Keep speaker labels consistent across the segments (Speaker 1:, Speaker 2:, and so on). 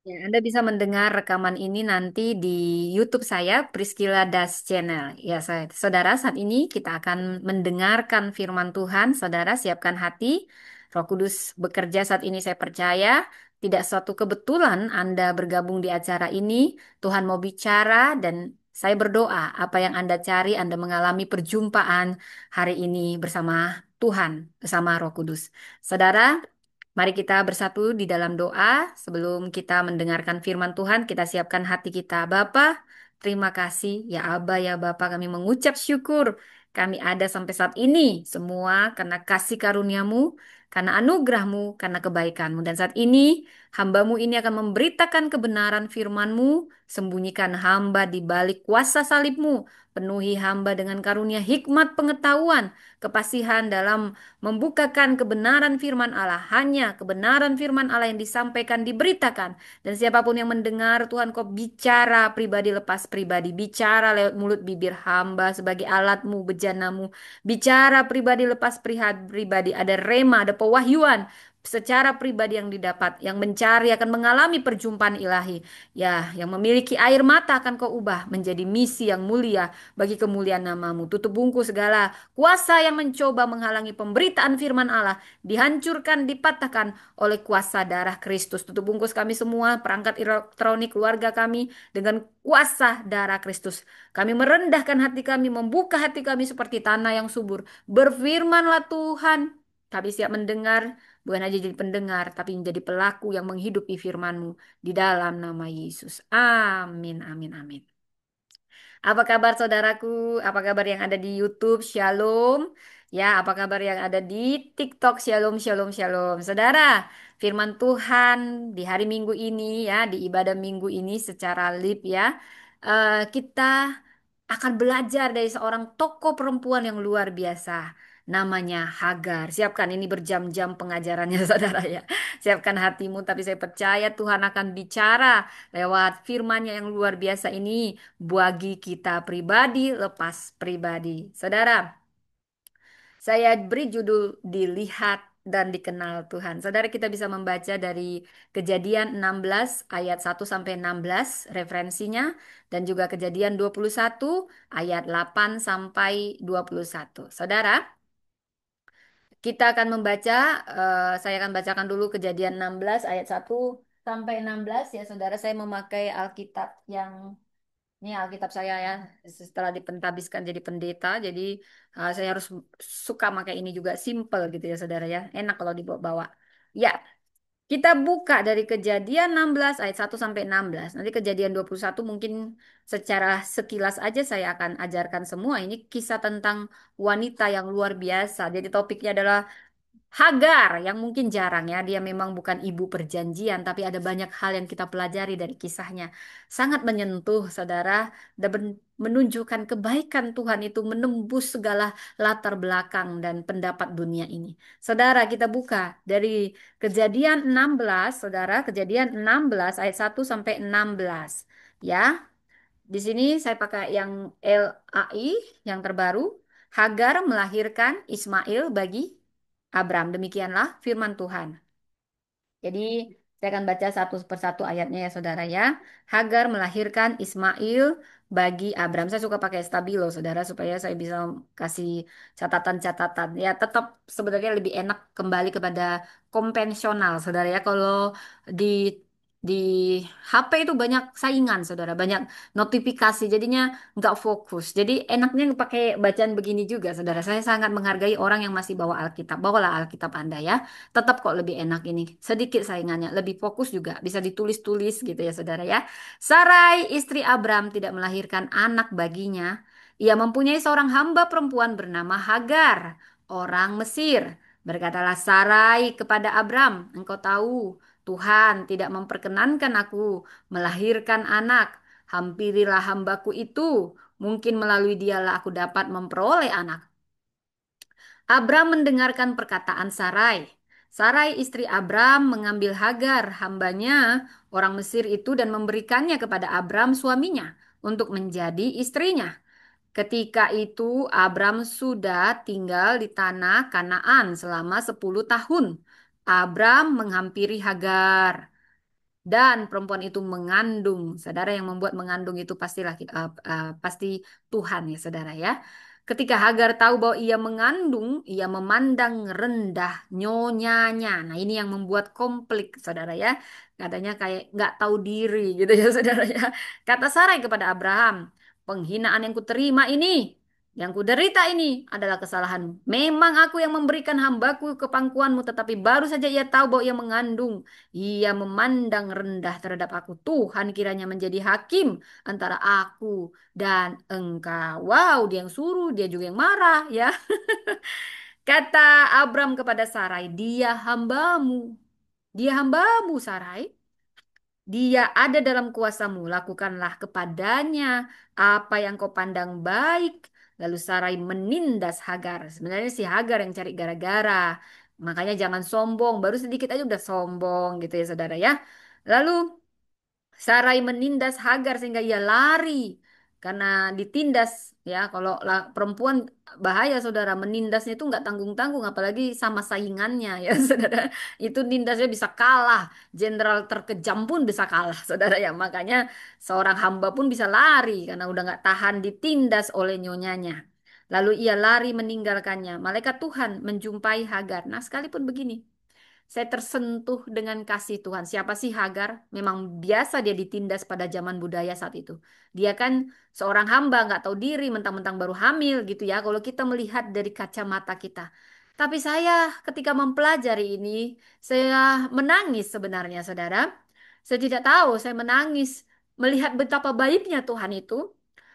Speaker 1: Ya, Anda bisa mendengar rekaman ini nanti di YouTube saya, Priscilla Das Channel. Ya, saudara, saat ini kita akan mendengarkan firman Tuhan. Saudara, siapkan hati. Roh Kudus bekerja saat ini, saya percaya. Tidak suatu kebetulan Anda bergabung di acara ini. Tuhan mau bicara dan saya berdoa apa yang Anda cari, Anda mengalami perjumpaan hari ini bersama Tuhan, bersama Roh Kudus. Saudara, mari kita bersatu di dalam doa sebelum kita mendengarkan firman Tuhan. Kita siapkan hati kita. Bapa, terima kasih ya Aba ya Bapa, kami mengucap syukur kami ada sampai saat ini semua karena kasih karuniamu, karena anugerahmu, karena kebaikanmu. Dan saat ini hambamu ini akan memberitakan kebenaran firmanmu, sembunyikan hamba di balik kuasa salibmu, penuhi hamba dengan karunia hikmat pengetahuan, kepasihan dalam membukakan kebenaran firman Allah. Hanya kebenaran firman Allah yang disampaikan, diberitakan. Dan siapapun yang mendengar, Tuhan kau bicara pribadi lepas pribadi. Bicara lewat mulut bibir hamba sebagai alatmu, bejanamu. Bicara pribadi lepas pribadi. Ada rema, ada pewahyuan. Secara pribadi yang didapat, yang mencari akan mengalami perjumpaan ilahi. Ya, yang memiliki air mata akan kau ubah menjadi misi yang mulia bagi kemuliaan namamu. Tutup bungkus segala kuasa yang mencoba menghalangi pemberitaan firman Allah dihancurkan, dipatahkan oleh kuasa darah Kristus. Tutup bungkus kami semua, perangkat elektronik keluarga kami dengan kuasa darah Kristus. Kami merendahkan hati kami, membuka hati kami seperti tanah yang subur. Berfirmanlah Tuhan, kami siap mendengar, bukan hanya jadi pendengar, tapi menjadi pelaku yang menghidupi firman-Mu di dalam nama Yesus. Amin, amin, amin. Apa kabar saudaraku? Apa kabar yang ada di YouTube? Shalom. Ya, apa kabar yang ada di TikTok? Shalom, shalom, shalom. Saudara, firman Tuhan di hari Minggu ini ya, di ibadah Minggu ini secara live ya, kita akan belajar dari seorang tokoh perempuan yang luar biasa. Namanya Hagar. Siapkan ini berjam-jam pengajarannya saudara ya. Siapkan hatimu, tapi saya percaya Tuhan akan bicara lewat firman-Nya yang luar biasa ini bagi kita pribadi lepas pribadi. Saudara, saya beri judul Dilihat dan Dikenal Tuhan. Saudara, kita bisa membaca dari Kejadian 16 ayat 1 sampai 16 referensinya dan juga Kejadian 21 ayat 8 sampai 21. Saudara, kita akan membaca, saya akan bacakan dulu Kejadian 16 ayat 1 sampai 16 ya saudara. Saya memakai Alkitab yang ini Alkitab saya ya, setelah dipentabiskan jadi pendeta, jadi saya harus suka pakai ini juga simple gitu ya saudara ya. Enak kalau dibawa-bawa. Ya, kita buka dari Kejadian 16 ayat 1 sampai 16. Nanti Kejadian 21 mungkin secara sekilas aja saya akan ajarkan semua. Ini kisah tentang wanita yang luar biasa. Jadi topiknya adalah Hagar yang mungkin jarang ya, dia memang bukan ibu perjanjian, tapi ada banyak hal yang kita pelajari dari kisahnya. Sangat menyentuh, saudara, dan menunjukkan kebaikan Tuhan itu menembus segala latar belakang dan pendapat dunia ini. Saudara, kita buka dari Kejadian 16, saudara, Kejadian 16 ayat 1 sampai 16. Ya, di sini saya pakai yang LAI yang terbaru. Hagar melahirkan Ismail bagi Abram. Demikianlah firman Tuhan. Jadi saya akan baca satu persatu ayatnya ya saudara ya. Hagar melahirkan Ismail bagi Abram. Saya suka pakai stabilo saudara supaya saya bisa kasih catatan-catatan. Ya tetap sebenarnya lebih enak kembali kepada konvensional saudara ya. Kalau di di HP itu banyak saingan saudara, banyak notifikasi jadinya nggak fokus. Jadi enaknya pakai bacaan begini juga saudara. Saya sangat menghargai orang yang masih bawa Alkitab. Bawalah Alkitab Anda ya. Tetap kok lebih enak ini. Sedikit saingannya, lebih fokus juga. Bisa ditulis-tulis gitu ya saudara ya. Sarai istri Abram tidak melahirkan anak baginya. Ia mempunyai seorang hamba perempuan bernama Hagar, orang Mesir. Berkatalah Sarai kepada Abram, engkau tahu Tuhan tidak memperkenankan aku melahirkan anak. Hampirilah hambaku itu. Mungkin melalui dialah aku dapat memperoleh anak. Abram mendengarkan perkataan Sarai. Sarai istri Abram mengambil Hagar, hambanya, orang Mesir itu dan memberikannya kepada Abram suaminya untuk menjadi istrinya. Ketika itu Abram sudah tinggal di tanah Kanaan selama 10 tahun. Abram menghampiri Hagar. dan perempuan itu mengandung. Saudara, yang membuat mengandung itu pastilah pasti Tuhan ya saudara ya. Ketika Hagar tahu bahwa ia mengandung, ia memandang rendah nyonyanya. Nah, ini yang membuat konflik saudara ya. Katanya kayak nggak tahu diri gitu ya saudara ya. Kata Sarai kepada Abraham, penghinaan yang kuterima ini, yang kuderita ini adalah kesalahanmu. Memang aku yang memberikan hambaku ke pangkuanmu, tetapi baru saja ia tahu bahwa ia mengandung. Ia memandang rendah terhadap aku. Tuhan kiranya menjadi hakim antara aku dan engkau. Wow, dia yang suruh, dia juga yang marah ya. Kata Abram kepada Sarai, dia hambamu. Dia hambamu, Sarai. Dia ada dalam kuasamu. Lakukanlah kepadanya apa yang kau pandang baik. Lalu Sarai menindas Hagar. Sebenarnya si Hagar yang cari gara-gara. Makanya jangan sombong. Baru sedikit aja udah sombong gitu ya saudara ya. Lalu Sarai menindas Hagar sehingga ia lari karena ditindas ya. Kalau perempuan bahaya saudara, menindasnya itu nggak tanggung-tanggung apalagi sama saingannya ya saudara. Itu nindasnya bisa kalah. Jenderal terkejam pun bisa kalah saudara ya. Makanya seorang hamba pun bisa lari karena udah nggak tahan ditindas oleh nyonyanya. Lalu ia lari meninggalkannya. Malaikat Tuhan menjumpai Hagar. Nah, sekalipun begini. Saya tersentuh dengan kasih Tuhan. Siapa sih Hagar? Memang biasa dia ditindas pada zaman budaya saat itu. Dia kan seorang hamba, nggak tahu diri, mentang-mentang baru hamil gitu ya. Kalau kita melihat dari kacamata kita. Tapi saya ketika mempelajari ini, saya menangis sebenarnya, saudara. Saya tidak tahu, saya menangis melihat betapa baiknya Tuhan itu.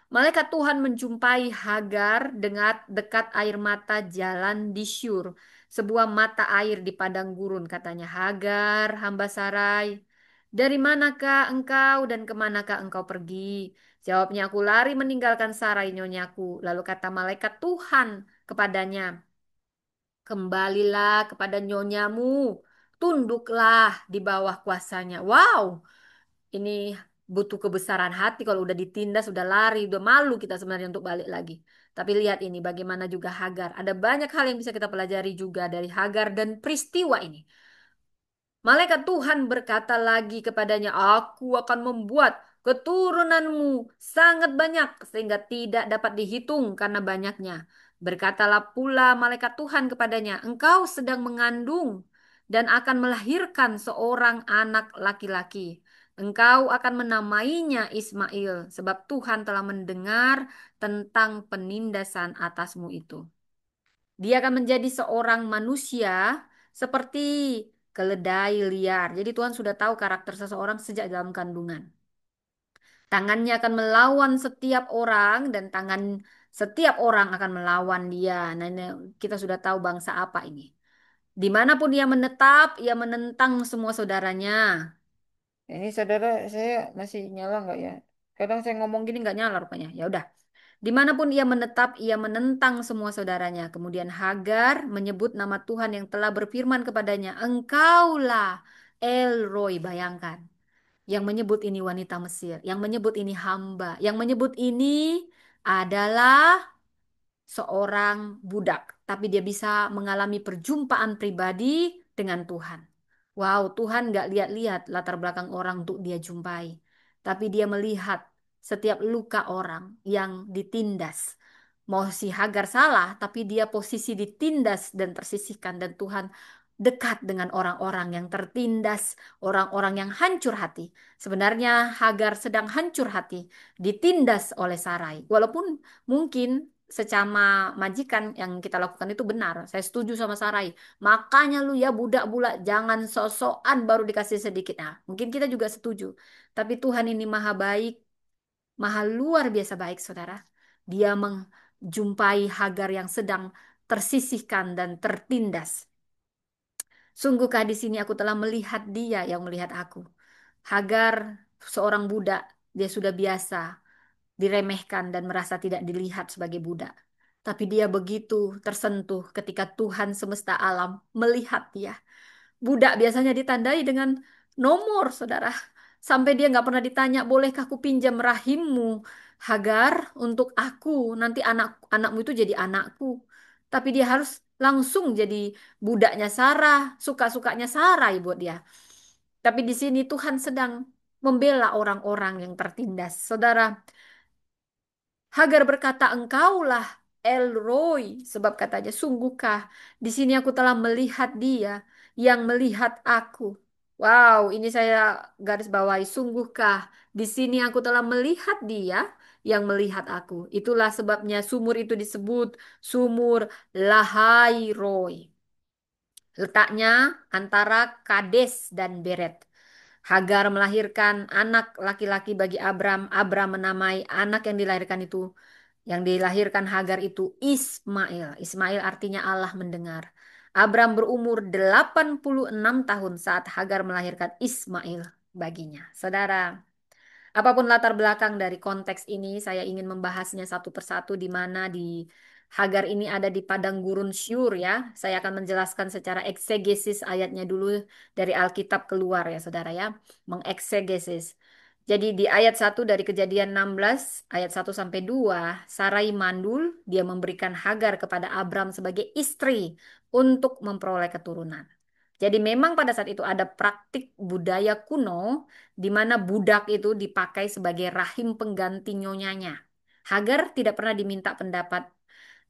Speaker 1: Malaikat Tuhan menjumpai Hagar dengan dekat air mata jalan di Syur, sebuah mata air di padang gurun. Katanya, Hagar, hamba Sarai, dari manakah engkau dan kemanakah engkau pergi? Jawabnya, aku lari meninggalkan Sarai nyonyaku. Lalu kata malaikat Tuhan kepadanya, kembalilah kepada nyonyamu, tunduklah di bawah kuasanya. Wow, ini butuh kebesaran hati kalau udah ditindas, udah lari, udah malu kita sebenarnya untuk balik lagi. Tapi lihat ini bagaimana juga Hagar. Ada banyak hal yang bisa kita pelajari juga dari Hagar dan peristiwa ini. Malaikat Tuhan berkata lagi kepadanya, aku akan membuat keturunanmu sangat banyak sehingga tidak dapat dihitung karena banyaknya. Berkatalah pula malaikat Tuhan kepadanya, engkau sedang mengandung dan akan melahirkan seorang anak laki-laki. Engkau akan menamainya Ismail sebab Tuhan telah mendengar tentang penindasan atasmu itu. Dia akan menjadi seorang manusia seperti keledai liar. Jadi Tuhan sudah tahu karakter seseorang sejak dalam kandungan. Tangannya akan melawan setiap orang dan tangan setiap orang akan melawan dia. Nah, ini kita sudah tahu bangsa apa ini. Dimanapun ia menetap, ia menentang semua saudaranya. Ini saudara saya masih nyala nggak ya? Kadang saya ngomong gini nggak nyala rupanya. Ya udah. Dimanapun ia menetap, ia menentang semua saudaranya. Kemudian Hagar menyebut nama Tuhan yang telah berfirman kepadanya. Engkaulah El Roy, bayangkan. Yang menyebut ini wanita Mesir. Yang menyebut ini hamba. Yang menyebut ini adalah seorang budak, tapi dia bisa mengalami perjumpaan pribadi dengan Tuhan. Wow, Tuhan nggak lihat-lihat latar belakang orang untuk dia jumpai, tapi dia melihat setiap luka orang yang ditindas. Mau si Hagar salah, tapi dia posisi ditindas dan tersisihkan dan Tuhan dekat dengan orang-orang yang tertindas, orang-orang yang hancur hati. Sebenarnya Hagar sedang hancur hati, ditindas oleh Sarai. Walaupun mungkin secama majikan yang kita lakukan itu benar. Saya setuju sama Sarai. Makanya lu ya budak-budak jangan sosokan baru dikasih sedikit. Nah, mungkin kita juga setuju. Tapi Tuhan ini maha baik, maha luar biasa baik, saudara. Dia menjumpai Hagar yang sedang tersisihkan dan tertindas. Sungguhkah di sini aku telah melihat dia yang melihat aku. Hagar seorang budak, dia sudah biasa diremehkan dan merasa tidak dilihat sebagai budak. Tapi dia begitu tersentuh ketika Tuhan semesta alam melihat dia. Budak biasanya ditandai dengan nomor, saudara. Sampai dia nggak pernah ditanya, bolehkah aku pinjam rahimmu, Hagar, untuk aku. Nanti anakmu itu jadi anakku. Tapi dia harus langsung jadi budaknya Sarah, suka-sukanya Sarai buat dia. Tapi di sini Tuhan sedang membela orang-orang yang tertindas. Saudara, Hagar berkata, engkaulah El Roy, sebab katanya, sungguhkah di sini aku telah melihat dia yang melihat aku. Wow, ini saya garis bawahi, sungguhkah di sini aku telah melihat dia yang melihat aku. Itulah sebabnya sumur itu disebut sumur Lahai Roy. Letaknya antara Kades dan Beret. Hagar melahirkan anak laki-laki bagi Abram. Abram menamai anak yang dilahirkan itu, yang dilahirkan Hagar itu Ismail. Ismail artinya Allah mendengar. Abram berumur 86 tahun saat Hagar melahirkan Ismail baginya. Saudara, apapun latar belakang dari konteks ini, saya ingin membahasnya satu persatu di mana di Hagar ini ada di padang gurun Syur ya. Saya akan menjelaskan secara eksegesis ayatnya dulu dari Alkitab keluar ya saudara ya. Mengeksegesis. Jadi di ayat 1 dari Kejadian 16, ayat 1 sampai 2, Sarai mandul, dia memberikan Hagar kepada Abram sebagai istri untuk memperoleh keturunan. Jadi memang pada saat itu ada praktik budaya kuno di mana budak itu dipakai sebagai rahim pengganti nyonyanya. Hagar tidak pernah diminta pendapat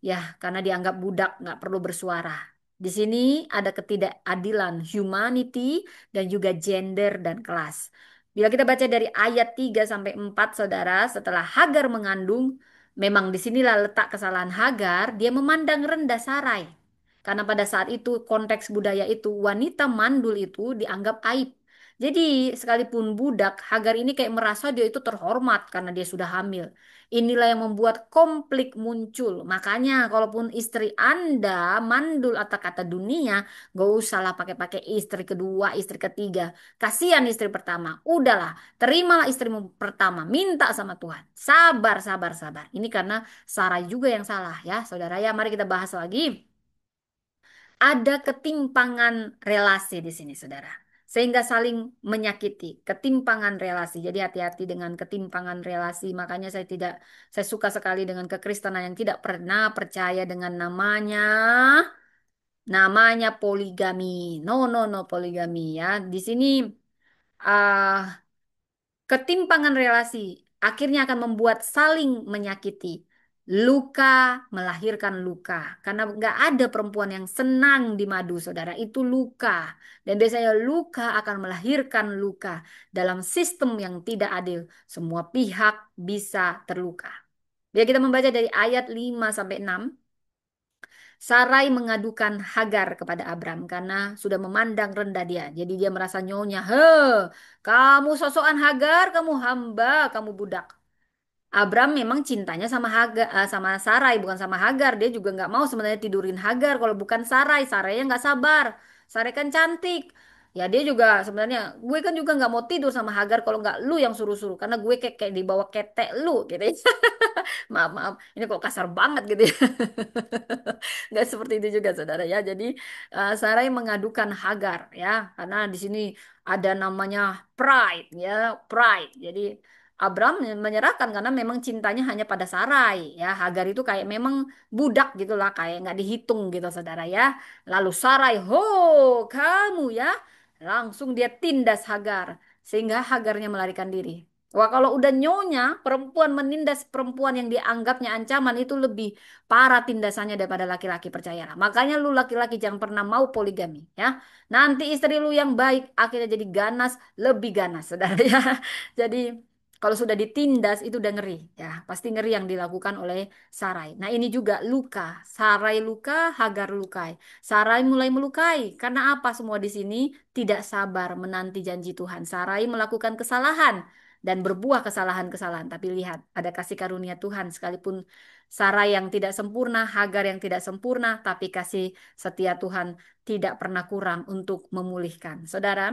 Speaker 1: ya karena dianggap budak nggak perlu bersuara. Di sini ada ketidakadilan humanity dan juga gender dan kelas. Bila kita baca dari ayat 3 sampai 4 saudara, setelah Hagar mengandung, memang disinilah letak kesalahan Hagar, dia memandang rendah Sarai. Karena pada saat itu konteks budaya itu wanita mandul itu dianggap aib. Jadi sekalipun budak, Hagar ini kayak merasa dia itu terhormat karena dia sudah hamil. Inilah yang membuat konflik muncul. Makanya kalaupun istri Anda mandul atau kata dunia, gak usahlah pakai-pakai istri kedua, istri ketiga. Kasihan istri pertama. Udahlah, terimalah istrimu pertama. Minta sama Tuhan. Sabar, sabar, sabar. Ini karena Sarai juga yang salah ya, saudara ya. Mari kita bahas lagi. Ada ketimpangan relasi di sini, saudara. Sehingga saling menyakiti, ketimpangan relasi. Jadi hati-hati dengan ketimpangan relasi. Makanya saya suka sekali dengan kekristenan yang tidak pernah percaya dengan namanya poligami. No, no, no poligami ya. Di sini ah, ketimpangan relasi akhirnya akan membuat saling menyakiti. Luka melahirkan luka. Karena nggak ada perempuan yang senang di madu, saudara. Itu luka. Dan biasanya luka akan melahirkan luka. Dalam sistem yang tidak adil, semua pihak bisa terluka. Bila kita membaca dari ayat 5 sampai 6, Sarai mengadukan Hagar kepada Abram karena sudah memandang rendah dia. Jadi dia merasa nyonya, kamu sosokan Hagar, kamu hamba, kamu budak. Abram memang cintanya sama sama Sarai, bukan sama Hagar. Dia juga nggak mau sebenarnya tidurin Hagar kalau bukan Sarai. Sarainya nggak sabar. Sarai kan cantik. Ya dia juga sebenarnya, gue kan juga nggak mau tidur sama Hagar kalau nggak lu yang suruh-suruh. Karena gue kayak dibawa ketek lu gitu ya. Maaf, maaf. Ini kok kasar banget gitu ya. Nggak seperti itu juga saudara ya. Jadi Sarai mengadukan Hagar ya. Karena di sini ada namanya pride ya. Pride. Jadi Abram menyerahkan karena memang cintanya hanya pada Sarai ya. Hagar itu kayak memang budak gitulah. Kayak nggak dihitung gitu saudara ya. Lalu Sarai, ho kamu ya. Langsung dia tindas Hagar. Sehingga Hagarnya melarikan diri. Wah, kalau udah nyonya, perempuan menindas perempuan yang dianggapnya ancaman itu lebih parah tindasannya daripada laki-laki, percayalah. Makanya lu laki-laki jangan pernah mau poligami, ya. Nanti istri lu yang baik akhirnya jadi ganas, lebih ganas, saudara ya. Jadi kalau sudah ditindas itu udah ngeri, ya. Pasti ngeri yang dilakukan oleh Sarai. Nah, ini juga luka. Sarai luka, Hagar lukai. Sarai mulai melukai. Karena apa semua di sini? Tidak sabar menanti janji Tuhan. Sarai melakukan kesalahan dan berbuah kesalahan-kesalahan. Tapi lihat, ada kasih karunia Tuhan sekalipun Sarah yang tidak sempurna, Hagar yang tidak sempurna, tapi kasih setia Tuhan tidak pernah kurang untuk memulihkan. Saudara,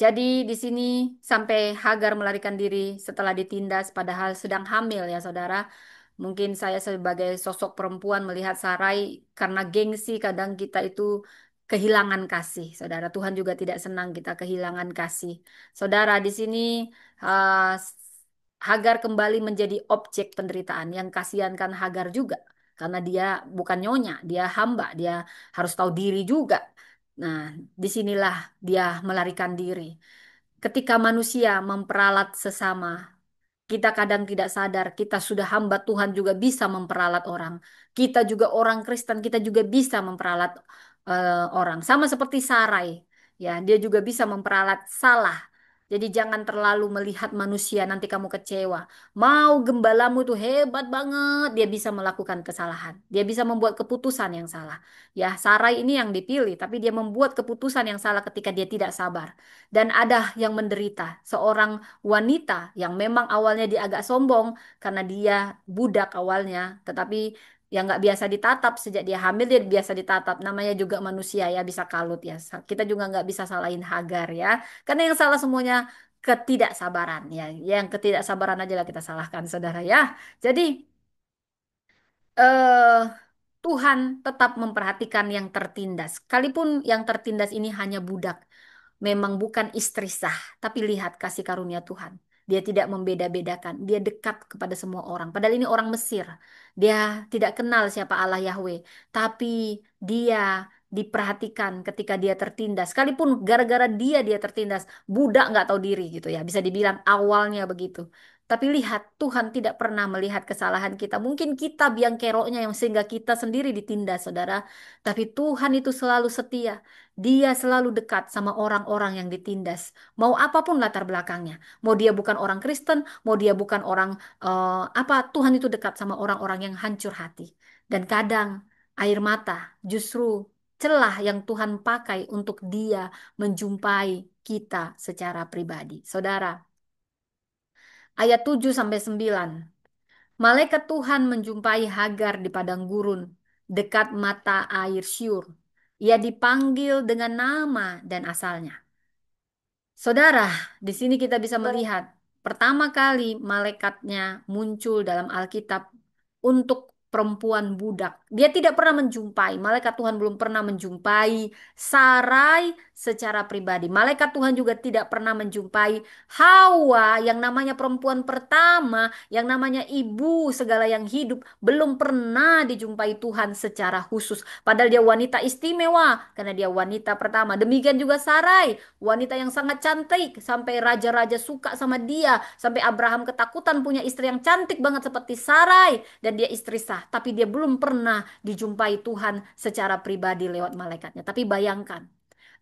Speaker 1: jadi di sini sampai Hagar melarikan diri setelah ditindas padahal sedang hamil ya saudara. Mungkin saya sebagai sosok perempuan melihat Sarai karena gengsi kadang kita itu kehilangan kasih. Saudara, Tuhan juga tidak senang kita kehilangan kasih. Saudara, di sini uh, Hagar kembali menjadi objek penderitaan yang kasihankan Hagar juga. Karena dia bukan nyonya, dia hamba, dia harus tahu diri juga. Nah, disinilah dia melarikan diri. Ketika manusia memperalat sesama, kita kadang tidak sadar, kita sudah hamba Tuhan juga bisa memperalat orang. Kita juga orang Kristen, kita juga bisa memperalat orang. Sama seperti Sarai, ya, dia juga bisa memperalat salah. Jadi jangan terlalu melihat manusia, nanti kamu kecewa. Mau gembalamu itu hebat banget, dia bisa melakukan kesalahan. Dia bisa membuat keputusan yang salah. Ya, Sarai ini yang dipilih, tapi dia membuat keputusan yang salah ketika dia tidak sabar. Dan ada yang menderita, seorang wanita yang memang awalnya dia agak sombong karena dia budak awalnya, tetapi yang nggak biasa ditatap sejak dia hamil dia biasa ditatap. Namanya juga manusia ya bisa kalut ya. Kita juga nggak bisa salahin Hagar ya, karena yang salah semuanya ketidaksabaran ya. Yang ketidaksabaran aja lah kita salahkan saudara ya. Jadi eh Tuhan tetap memperhatikan yang tertindas. Sekalipun yang tertindas ini hanya budak, memang bukan istri sah, tapi lihat kasih karunia Tuhan. Dia tidak membeda-bedakan, dia dekat kepada semua orang. Padahal ini orang Mesir. Dia tidak kenal siapa Allah Yahweh, tapi dia diperhatikan ketika dia tertindas. Sekalipun gara-gara dia tertindas, budak nggak tahu diri gitu ya. Bisa dibilang awalnya begitu. Tapi lihat, Tuhan tidak pernah melihat kesalahan kita. Mungkin kita biang keroknya yang sehingga kita sendiri ditindas, saudara. Tapi Tuhan itu selalu setia. Dia selalu dekat sama orang-orang yang ditindas. Mau apapun latar belakangnya. Mau dia bukan orang Kristen, mau dia bukan orang apa, Tuhan itu dekat sama orang-orang yang hancur hati. Dan kadang air mata justru celah yang Tuhan pakai untuk dia menjumpai kita secara pribadi. Saudara, ayat 7 sampai 9. Malaikat Tuhan menjumpai Hagar di padang gurun dekat mata air Syur. Ia dipanggil dengan nama dan asalnya. Saudara, di sini kita bisa melihat pertama kali malaikatnya muncul dalam Alkitab untuk perempuan budak. Dia tidak pernah menjumpai, malaikat Tuhan belum pernah menjumpai Sarai secara pribadi. Malaikat Tuhan juga tidak pernah menjumpai Hawa yang namanya perempuan pertama, yang namanya ibu segala yang hidup, belum pernah dijumpai Tuhan secara khusus. Padahal dia wanita istimewa karena dia wanita pertama. Demikian juga Sarai, wanita yang sangat cantik sampai raja-raja suka sama dia, sampai Abraham ketakutan punya istri yang cantik banget seperti Sarai dan dia istri sah, tapi dia belum pernah dijumpai Tuhan secara pribadi lewat malaikatnya. Tapi bayangkan,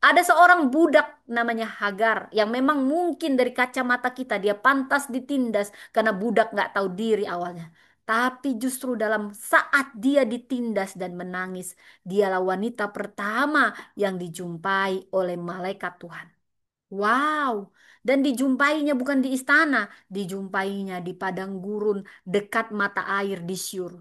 Speaker 1: ada seorang budak namanya Hagar yang memang mungkin dari kacamata kita dia pantas ditindas karena budak nggak tahu diri awalnya. Tapi justru dalam saat dia ditindas dan menangis, dialah wanita pertama yang dijumpai oleh malaikat Tuhan. Wow, dan dijumpainya bukan di istana, dijumpainya di padang gurun dekat mata air di Syur.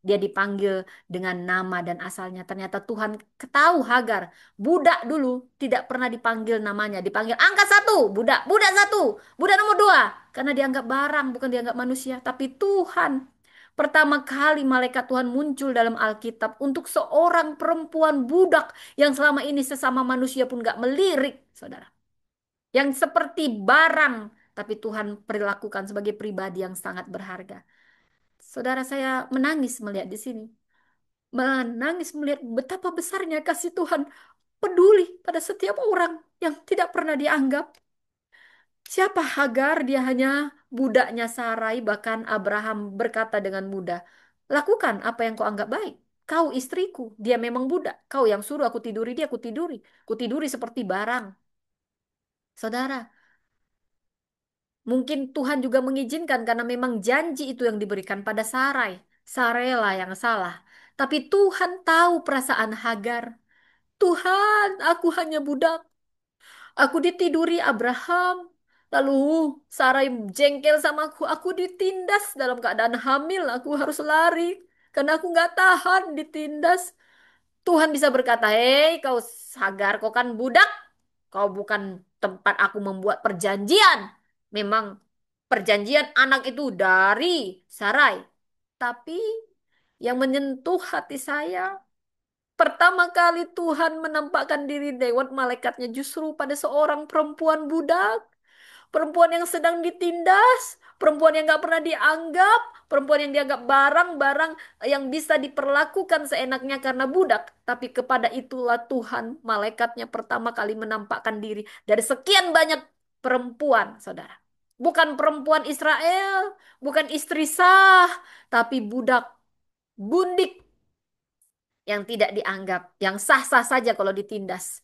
Speaker 1: Dia dipanggil dengan nama dan asalnya. Ternyata Tuhan ketahu Hagar. Budak dulu tidak pernah dipanggil namanya. Dipanggil angkat satu, budak. Budak satu, budak nomor dua. Karena dianggap barang, bukan dianggap manusia. Tapi Tuhan. Pertama kali malaikat Tuhan muncul dalam Alkitab untuk seorang perempuan budak yang selama ini sesama manusia pun gak melirik, saudara. Yang seperti barang, tapi Tuhan perilakukan sebagai pribadi yang sangat berharga. Saudara, saya menangis melihat di sini. Menangis melihat betapa besarnya kasih Tuhan peduli pada setiap orang yang tidak pernah dianggap. Siapa Hagar? Dia hanya budaknya Sarai, bahkan Abraham berkata dengan mudah, lakukan apa yang kau anggap baik. Kau istriku, dia memang budak. Kau yang suruh aku tiduri dia, aku tiduri. Aku tiduri seperti barang. Saudara, mungkin Tuhan juga mengizinkan karena memang janji itu yang diberikan pada Sarai. Sarai lah yang salah. Tapi Tuhan tahu perasaan Hagar. Tuhan, aku hanya budak. Aku ditiduri Abraham. Lalu Sarai jengkel sama aku. Aku ditindas dalam keadaan hamil. Aku harus lari. Karena aku nggak tahan ditindas. Tuhan bisa berkata, hei kau Hagar, kau kan budak. Kau bukan tempat aku membuat perjanjian. Memang perjanjian anak itu dari Sarai. Tapi yang menyentuh hati saya, pertama kali Tuhan menampakkan diri lewat malaikatnya justru pada seorang perempuan budak. Perempuan yang sedang ditindas. perempuan yang nggak pernah dianggap, perempuan yang dianggap barang-barang yang bisa diperlakukan seenaknya karena budak. Tapi kepada itulah Tuhan, malaikatnya pertama kali menampakkan diri dari sekian banyak perempuan, saudara. Bukan perempuan Israel, bukan istri sah, tapi budak, bundik yang tidak dianggap, yang sah-sah saja kalau ditindas.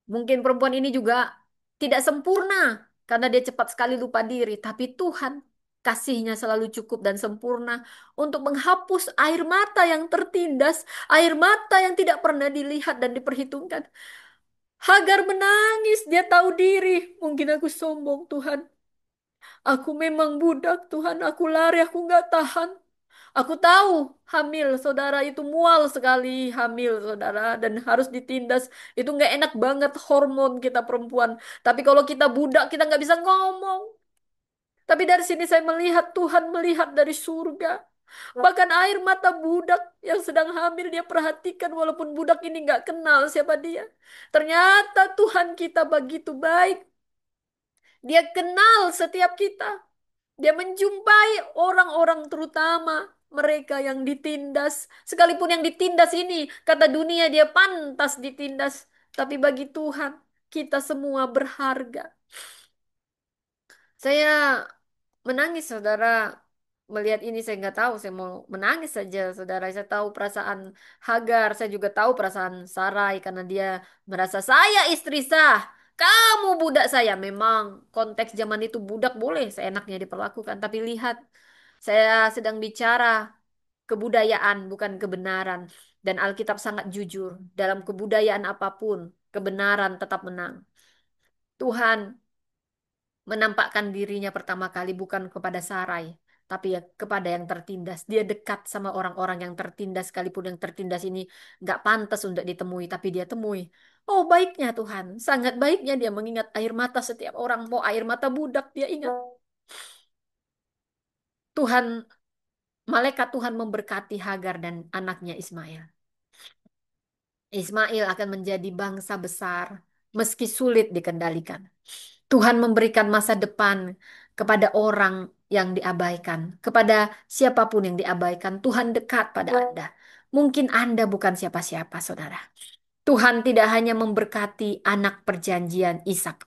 Speaker 1: Mungkin perempuan ini juga tidak sempurna karena dia cepat sekali lupa diri, tapi Tuhan kasihnya selalu cukup dan sempurna untuk menghapus air mata yang tertindas, air mata yang tidak pernah dilihat dan diperhitungkan. Hagar menangis, dia tahu diri. Mungkin aku sombong, Tuhan. Aku memang budak, Tuhan. Aku lari, aku nggak tahan. Aku tahu hamil, saudara, itu mual sekali hamil, saudara, dan harus ditindas. Itu nggak enak banget hormon kita perempuan. Tapi kalau kita budak, kita nggak bisa ngomong. Tapi dari sini saya melihat Tuhan melihat dari surga. Bahkan air mata budak yang sedang hamil dia perhatikan walaupun budak ini nggak kenal siapa dia. Ternyata Tuhan kita begitu baik. Dia kenal setiap kita. Dia menjumpai orang-orang terutama mereka yang ditindas. Sekalipun yang ditindas ini, kata dunia dia pantas ditindas. Tapi bagi Tuhan, kita semua berharga. Saya menangis, saudara. Melihat ini saya nggak tahu, saya mau menangis saja, saudara. Saya tahu perasaan Hagar, saya juga tahu perasaan Sarai karena dia merasa saya istri sah, kamu budak saya. Memang konteks zaman itu budak boleh seenaknya diperlakukan, tapi lihat, saya sedang bicara kebudayaan bukan kebenaran, dan Alkitab sangat jujur dalam kebudayaan apapun, kebenaran tetap menang. Tuhan menampakkan dirinya pertama kali bukan kepada Sarai, tapi ya kepada yang tertindas. Dia dekat sama orang-orang yang tertindas, sekalipun yang tertindas ini nggak pantas untuk ditemui, tapi dia temui. Oh, baiknya Tuhan, sangat baiknya dia mengingat air mata setiap orang. Mau air mata budak, dia ingat. Tuhan, malaikat Tuhan memberkati Hagar dan anaknya Ismail. Ismail akan menjadi bangsa besar, meski sulit dikendalikan. Tuhan memberikan masa depan kepada orang yang diabaikan, kepada siapapun yang diabaikan. Tuhan dekat pada Anda. Mungkin Anda bukan siapa-siapa, saudara. Tuhan tidak hanya memberkati anak perjanjian Ishak,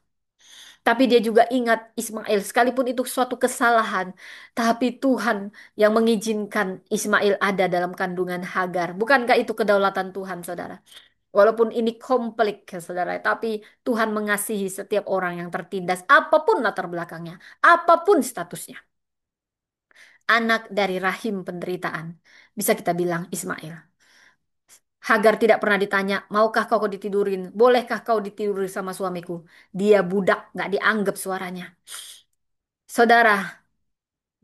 Speaker 1: tapi dia juga ingat Ismail, sekalipun itu suatu kesalahan. Tapi Tuhan yang mengizinkan Ismail ada dalam kandungan Hagar. Bukankah itu kedaulatan Tuhan, saudara? Walaupun ini komplik, ya, saudara, tapi Tuhan mengasihi setiap orang yang tertindas, apapun latar belakangnya, apapun statusnya. Anak dari rahim penderitaan, bisa kita bilang Ismail. Hagar tidak pernah ditanya, maukah kau ditidurin? Bolehkah kau ditiduri sama suamiku? Dia budak, nggak dianggap suaranya. Saudara,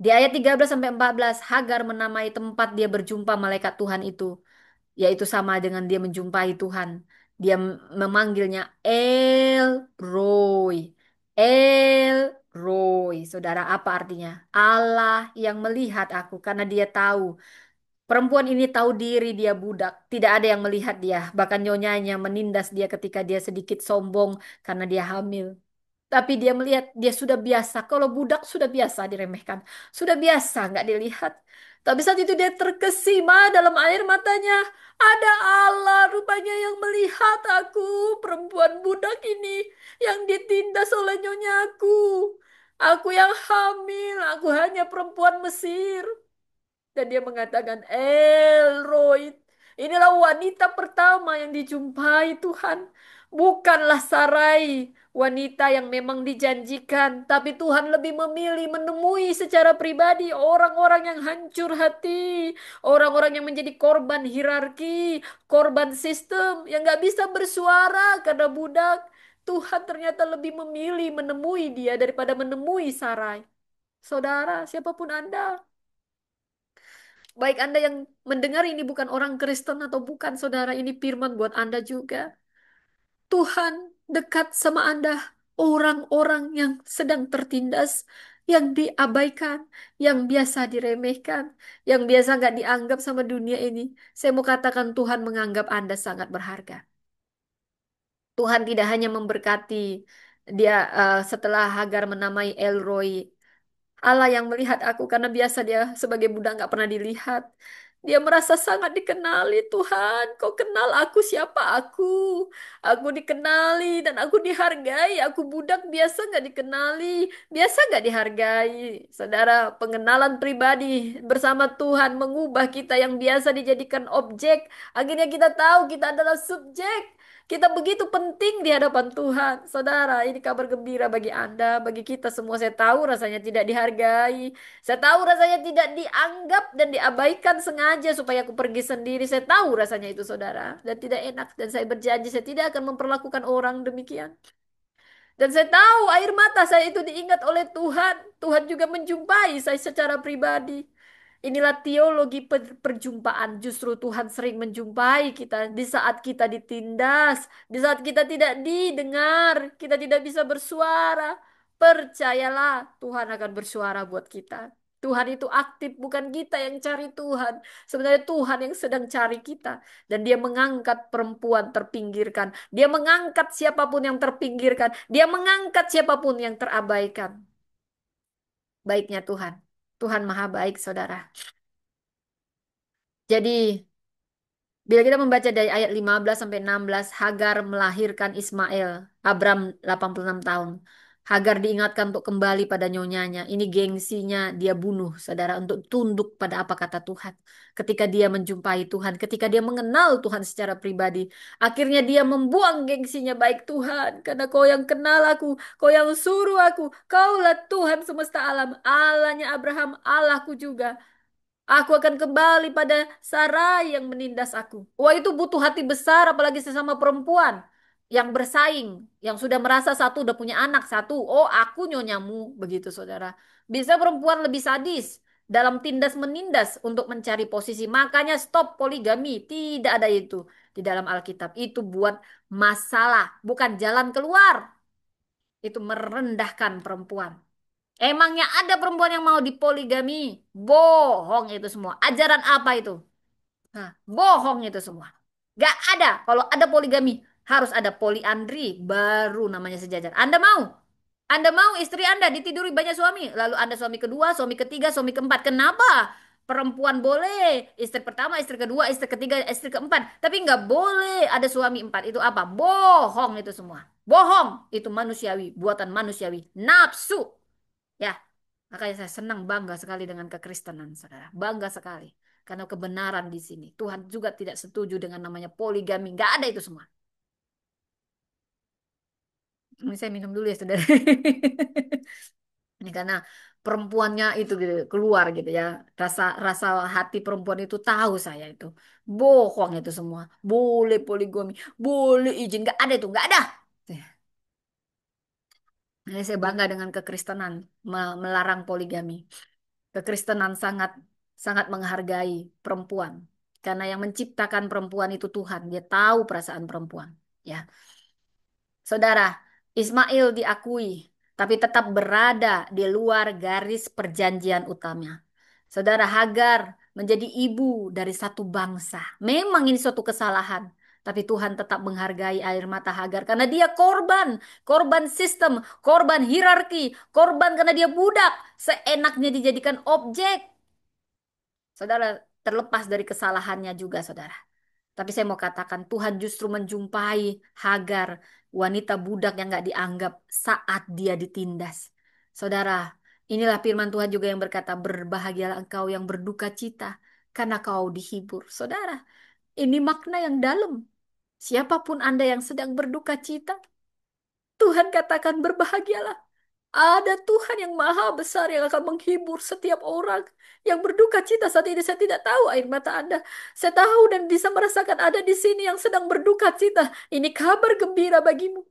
Speaker 1: di ayat 13 sampai 14, Hagar menamai tempat dia berjumpa malaikat Tuhan itu, yaitu sama dengan dia menjumpai Tuhan. Dia memanggilnya El Roy. El Roy. Saudara, apa artinya? Allah yang melihat aku, karena dia tahu. Perempuan ini tahu diri dia budak. Tidak ada yang melihat dia. Bahkan nyonyanya menindas dia ketika dia sedikit sombong karena dia hamil. Tapi dia melihat dia sudah biasa. Kalau budak sudah biasa diremehkan. Sudah biasa nggak dilihat. Tapi saat itu dia terkesima dalam air matanya. Ada Allah rupanya yang melihat aku. Perempuan budak ini yang ditindas oleh nyonyaku. Aku yang hamil. Aku hanya perempuan Mesir. Dan dia mengatakan, Elroy, inilah wanita pertama yang dijumpai Tuhan. Bukanlah Sarai, wanita yang memang dijanjikan. Tapi Tuhan lebih memilih menemui secara pribadi orang-orang yang hancur hati. Orang-orang yang menjadi korban hierarki, korban sistem, yang gak bisa bersuara karena budak. Tuhan ternyata lebih memilih menemui dia daripada menemui Sarai. Saudara, siapapun Anda, baik Anda yang mendengar ini bukan orang Kristen atau bukan, saudara, ini firman buat Anda juga. Tuhan dekat sama Anda, orang-orang yang sedang tertindas, yang diabaikan, yang biasa diremehkan, yang biasa nggak dianggap sama dunia ini. Saya mau katakan Tuhan menganggap Anda sangat berharga. Tuhan tidak hanya memberkati dia setelah Hagar menamai Elroy. Allah yang melihat aku karena biasa dia sebagai budak nggak pernah dilihat. Dia merasa sangat dikenali. Tuhan, kau kenal aku siapa aku. Aku dikenali dan aku dihargai. Aku budak biasa nggak dikenali, biasa nggak dihargai. Saudara, pengenalan pribadi bersama Tuhan mengubah kita yang biasa dijadikan objek. Akhirnya kita tahu kita adalah subjek. Kita begitu penting di hadapan Tuhan. Saudara, ini kabar gembira bagi Anda, bagi kita semua. Saya tahu rasanya tidak dihargai. Saya tahu rasanya tidak dianggap dan diabaikan sengaja supaya aku pergi sendiri. Saya tahu rasanya itu, saudara. Dan tidak enak. Dan saya berjanji saya tidak akan memperlakukan orang demikian. Dan saya tahu air mata saya itu diingat oleh Tuhan. Tuhan juga menjumpai saya secara pribadi. Inilah teologi perjumpaan. Justru Tuhan sering menjumpai kita di saat kita ditindas, di saat kita tidak didengar, kita tidak bisa bersuara. Percayalah, Tuhan akan bersuara buat kita. Tuhan itu aktif, bukan kita yang cari Tuhan. Sebenarnya Tuhan yang sedang cari kita. Dan dia mengangkat perempuan terpinggirkan. Dia mengangkat siapapun yang terpinggirkan. Dia mengangkat siapapun yang terabaikan. Baiknya Tuhan. Tuhan maha baik, saudara. Jadi, bila kita membaca dari ayat 15 sampai 16, Hagar melahirkan Ismail, Abram 86 tahun. Hagar diingatkan untuk kembali pada nyonyanya. Ini gengsinya dia bunuh, saudara, untuk tunduk pada apa kata Tuhan. Ketika dia menjumpai Tuhan, ketika dia mengenal Tuhan secara pribadi, akhirnya dia membuang gengsinya, baik Tuhan, karena kau yang kenal aku, kau yang suruh aku, kaulah Tuhan semesta alam, Allahnya Abraham, Allahku juga. Aku akan kembali pada Sarai yang menindas aku. Wah, itu butuh hati besar, apalagi sesama perempuan yang bersaing, yang sudah merasa satu udah punya anak satu. Oh, aku nyonyamu, begitu saudara. Bisa perempuan lebih sadis dalam tindas menindas untuk mencari posisi. Makanya stop poligami. Tidak ada itu di dalam Alkitab. Itu buat masalah, bukan jalan keluar. Itu merendahkan perempuan. Emangnya ada perempuan yang mau dipoligami? Bohong itu semua. Ajaran apa itu? Nah, bohong itu semua. Gak ada. Kalau ada poligami, harus ada poliandri. Baru namanya sejajar. Anda mau? Anda mau istri Anda ditiduri banyak suami? Lalu Anda suami kedua, suami ketiga, suami keempat. Kenapa? Perempuan boleh. Istri pertama, istri kedua, istri ketiga, istri keempat. Tapi nggak boleh ada suami empat. Itu apa? Bohong itu semua. Bohong. Itu manusiawi. Buatan manusiawi. Nafsu. Ya, makanya saya senang bangga sekali dengan kekristenan, saudara. Bangga sekali. Karena kebenaran di sini. Tuhan juga tidak setuju dengan namanya poligami. Nggak ada itu semua. Ini saya minum dulu ya, saudara. Ini karena perempuannya itu gitu, keluar gitu ya. Rasa rasa hati perempuan itu tahu saya itu. Bohong itu semua. Boleh poligami. Boleh izin. Nggak ada itu. Nggak ada. Nah, saya bangga dengan kekristenan melarang poligami. Kekristenan sangat sangat menghargai perempuan karena yang menciptakan perempuan itu Tuhan. Dia tahu perasaan perempuan. Ya, saudara, Ismail diakui tapi tetap berada di luar garis perjanjian utama. Saudara, Hagar menjadi ibu dari satu bangsa. Memang ini suatu kesalahan. Tapi Tuhan tetap menghargai air mata Hagar karena dia korban, korban sistem, korban hierarki, korban karena dia budak, seenaknya dijadikan objek. Saudara, terlepas dari kesalahannya juga, saudara. Tapi saya mau katakan, Tuhan justru menjumpai Hagar, wanita budak yang gak dianggap saat dia ditindas. Saudara, inilah firman Tuhan juga yang berkata, berbahagialah engkau yang berduka cita, karena kau dihibur. Saudara, ini makna yang dalam. Siapapun Anda yang sedang berduka cita, Tuhan katakan berbahagialah. Ada Tuhan yang maha besar yang akan menghibur setiap orang yang berduka cita saat ini. Saya tidak tahu air mata Anda. Saya tahu dan bisa merasakan ada di sini yang sedang berduka cita. Ini kabar gembira bagimu.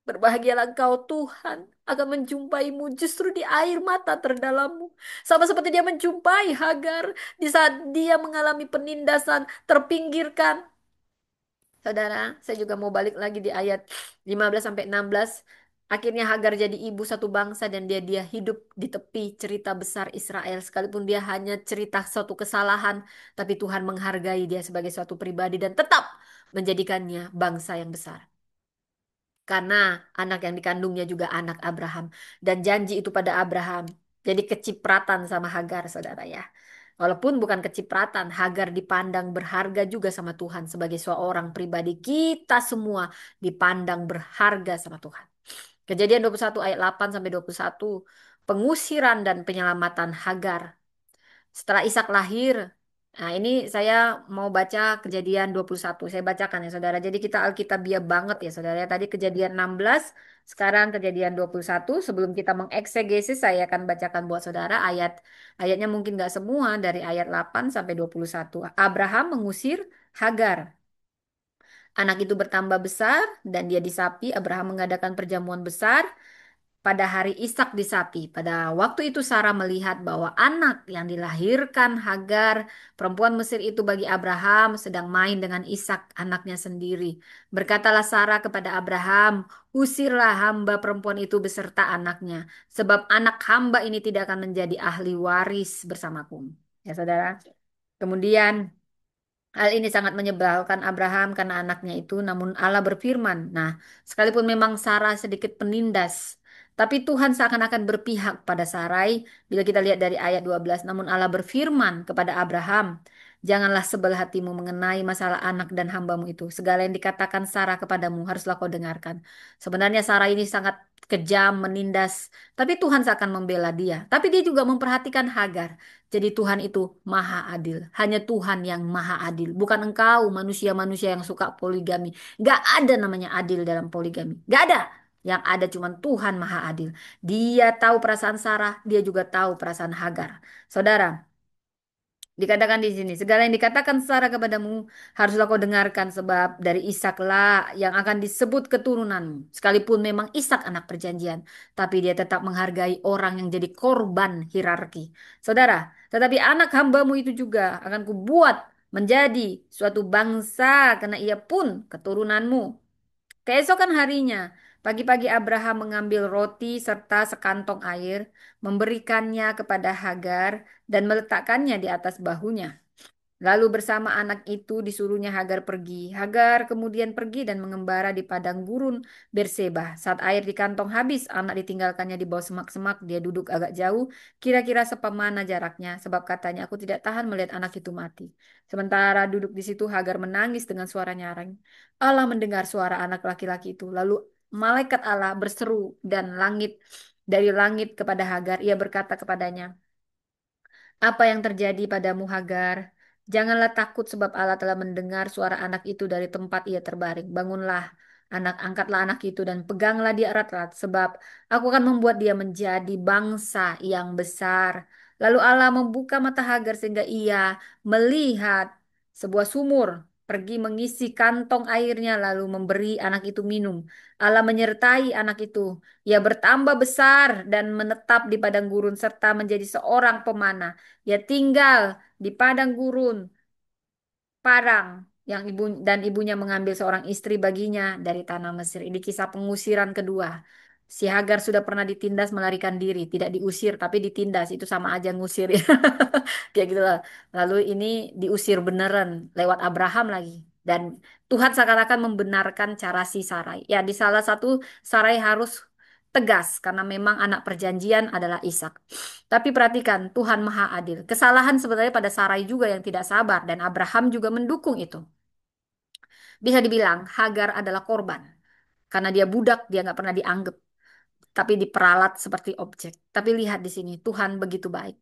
Speaker 1: Berbahagialah engkau, Tuhan akan menjumpaimu justru di air mata terdalammu. Sama seperti dia menjumpai Hagar di saat dia mengalami penindasan, terpinggirkan. Saudara, saya juga mau balik lagi di ayat 15 sampai 16. Akhirnya Hagar jadi ibu satu bangsa dan dia hidup di tepi cerita besar Israel sekalipun dia hanya cerita suatu kesalahan, tapi Tuhan menghargai dia sebagai suatu pribadi dan tetap menjadikannya bangsa yang besar. Karena anak yang dikandungnya juga anak Abraham dan janji itu pada Abraham. jadi kecipratan sama Hagar, saudara ya. Walaupun bukan kecipratan, Hagar dipandang berharga juga sama Tuhan sebagai seorang pribadi. Kita semua dipandang berharga sama Tuhan. Kejadian 21 ayat 8 sampai 21, pengusiran dan penyelamatan Hagar setelah Ishak lahir. Nah, ini saya mau baca Kejadian 21. Saya bacakan ya, Saudara. Jadi kita Alkitabiah banget ya, Saudara. Tadi Kejadian 16, sekarang Kejadian 21. Sebelum kita mengeksegesis, saya akan bacakan buat Saudara ayatnya mungkin nggak semua dari ayat 8 sampai 21. Abraham mengusir Hagar. Anak itu bertambah besar dan dia disapi. Abraham mengadakan perjamuan besar pada hari Ishak disapi. Pada waktu itu Sarah melihat bahwa anak yang dilahirkan Hagar, perempuan Mesir itu bagi Abraham sedang main dengan Ishak anaknya sendiri. Berkatalah Sarah kepada Abraham, usirlah hamba perempuan itu beserta anaknya, sebab anak hamba ini tidak akan menjadi ahli waris bersamaku. Ya saudara. Kemudian hal ini sangat menyebalkan Abraham karena anaknya itu, namun Allah berfirman. Nah, sekalipun memang Sarah sedikit penindas, tapi Tuhan seakan-akan berpihak pada Sarai. Bila kita lihat dari ayat 12, namun Allah berfirman kepada Abraham, janganlah sebelah hatimu mengenai masalah anak dan hambamu itu. Segala yang dikatakan Sarah kepadamu haruslah kau dengarkan. Sebenarnya Sarah ini sangat kejam, menindas, tapi Tuhan seakan membela dia. Tapi dia juga memperhatikan Hagar. Jadi Tuhan itu maha adil. Hanya Tuhan yang maha adil. Bukan engkau manusia-manusia yang suka poligami. Gak ada namanya adil dalam poligami. Gak ada. Yang ada cuma Tuhan maha adil. Dia tahu perasaan Sarah. Dia juga tahu perasaan Hagar. Saudara, dikatakan di sini, segala yang dikatakan Sarah kepadamu haruslah kau dengarkan sebab dari Ishaklah yang akan disebut keturunanmu. Sekalipun memang Ishak anak perjanjian, tapi dia tetap menghargai orang yang jadi korban hierarki. Saudara, tetapi anak hambamu itu juga akan kubuat menjadi suatu bangsa karena ia pun keturunanmu. Keesokan harinya, pagi-pagi Abraham mengambil roti serta sekantong air, memberikannya kepada Hagar dan meletakkannya di atas bahunya. Lalu bersama anak itu disuruhnya Hagar pergi. Hagar kemudian pergi dan mengembara di padang gurun Berseba. Saat air di kantong habis, anak ditinggalkannya di bawah semak-semak. Dia duduk agak jauh, kira-kira sepamana jaraknya. Sebab katanya, aku tidak tahan melihat anak itu mati. Sementara duduk di situ, Hagar menangis dengan suara nyaring. Allah mendengar suara anak laki-laki itu. Lalu malaikat Allah berseru dan dari langit kepada Hagar. Ia berkata kepadanya, apa yang terjadi padamu Hagar? Janganlah takut sebab Allah telah mendengar suara anak itu dari tempat ia terbaring. Bangunlah, angkatlah anak itu dan peganglah dia erat-erat sebab aku akan membuat dia menjadi bangsa yang besar. Lalu Allah membuka mata Hagar sehingga ia melihat sebuah sumur. Pergi mengisi kantong airnya lalu memberi anak itu minum. Allah menyertai anak itu. Ia bertambah besar dan menetap di padang gurun serta menjadi seorang pemanah. Dia tinggal di padang gurun Parang yang ibunya mengambil seorang istri baginya dari tanah Mesir. Ini kisah pengusiran kedua. Si Hagar sudah pernah ditindas melarikan diri, tidak diusir tapi ditindas, itu sama aja ngusir ya. Kayak gitu lah. Lalu ini diusir beneran lewat Abraham lagi. Dan Tuhan seakan-akan membenarkan cara si Sarai. Ya, di salah satu Sarai harus tegas karena memang anak perjanjian adalah Ishak. Tapi perhatikan, Tuhan Maha Adil. Kesalahan sebenarnya pada Sarai juga yang tidak sabar dan Abraham juga mendukung itu. Bisa dibilang Hagar adalah korban karena dia budak, dia nggak pernah dianggap, tapi diperalat seperti objek. Tapi lihat di sini, Tuhan begitu baik.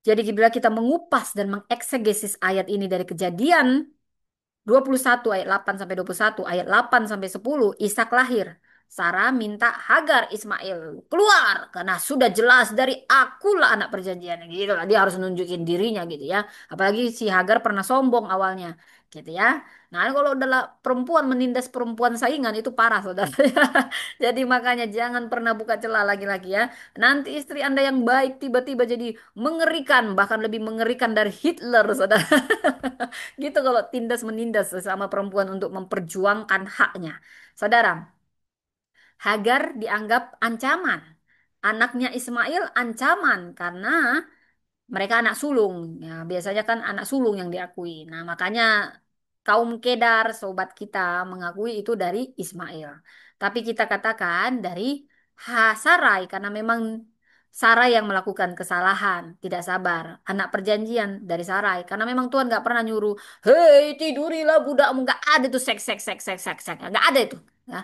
Speaker 1: Jadi bila kita mengupas dan mengeksegesis ayat ini dari Kejadian 21 ayat 8 sampai 21, ayat 8 sampai 10, Ishak lahir. Sarah minta Hagar Ismail keluar karena sudah jelas dari akulah anak perjanjian gitu lah. Dia harus nunjukin dirinya gitu ya. Apalagi si Hagar pernah sombong awalnya gitu ya. Nah, kalau adalah perempuan menindas perempuan saingan itu parah Saudara. Jadi makanya jangan pernah buka celah lagi-lagi ya. Nanti istri Anda yang baik tiba-tiba jadi mengerikan, bahkan lebih mengerikan dari Hitler Saudara. Gitu kalau tindas menindas sesama perempuan untuk memperjuangkan haknya. Saudara, Hagar dianggap ancaman. Anaknya Ismail ancaman karena mereka anak sulung. Ya, biasanya kan anak sulung yang diakui. Nah, makanya kaum Kedar, sobat kita, mengakui itu dari Ismail. Tapi kita katakan dari Hasarai karena memang Sarai yang melakukan kesalahan, tidak sabar. Anak perjanjian dari Sarai. Karena memang Tuhan nggak pernah nyuruh, hei tidurilah budakmu. Nggak ada itu seks, seks, seks, seks, seks, seks. Nggak ada itu. Ya.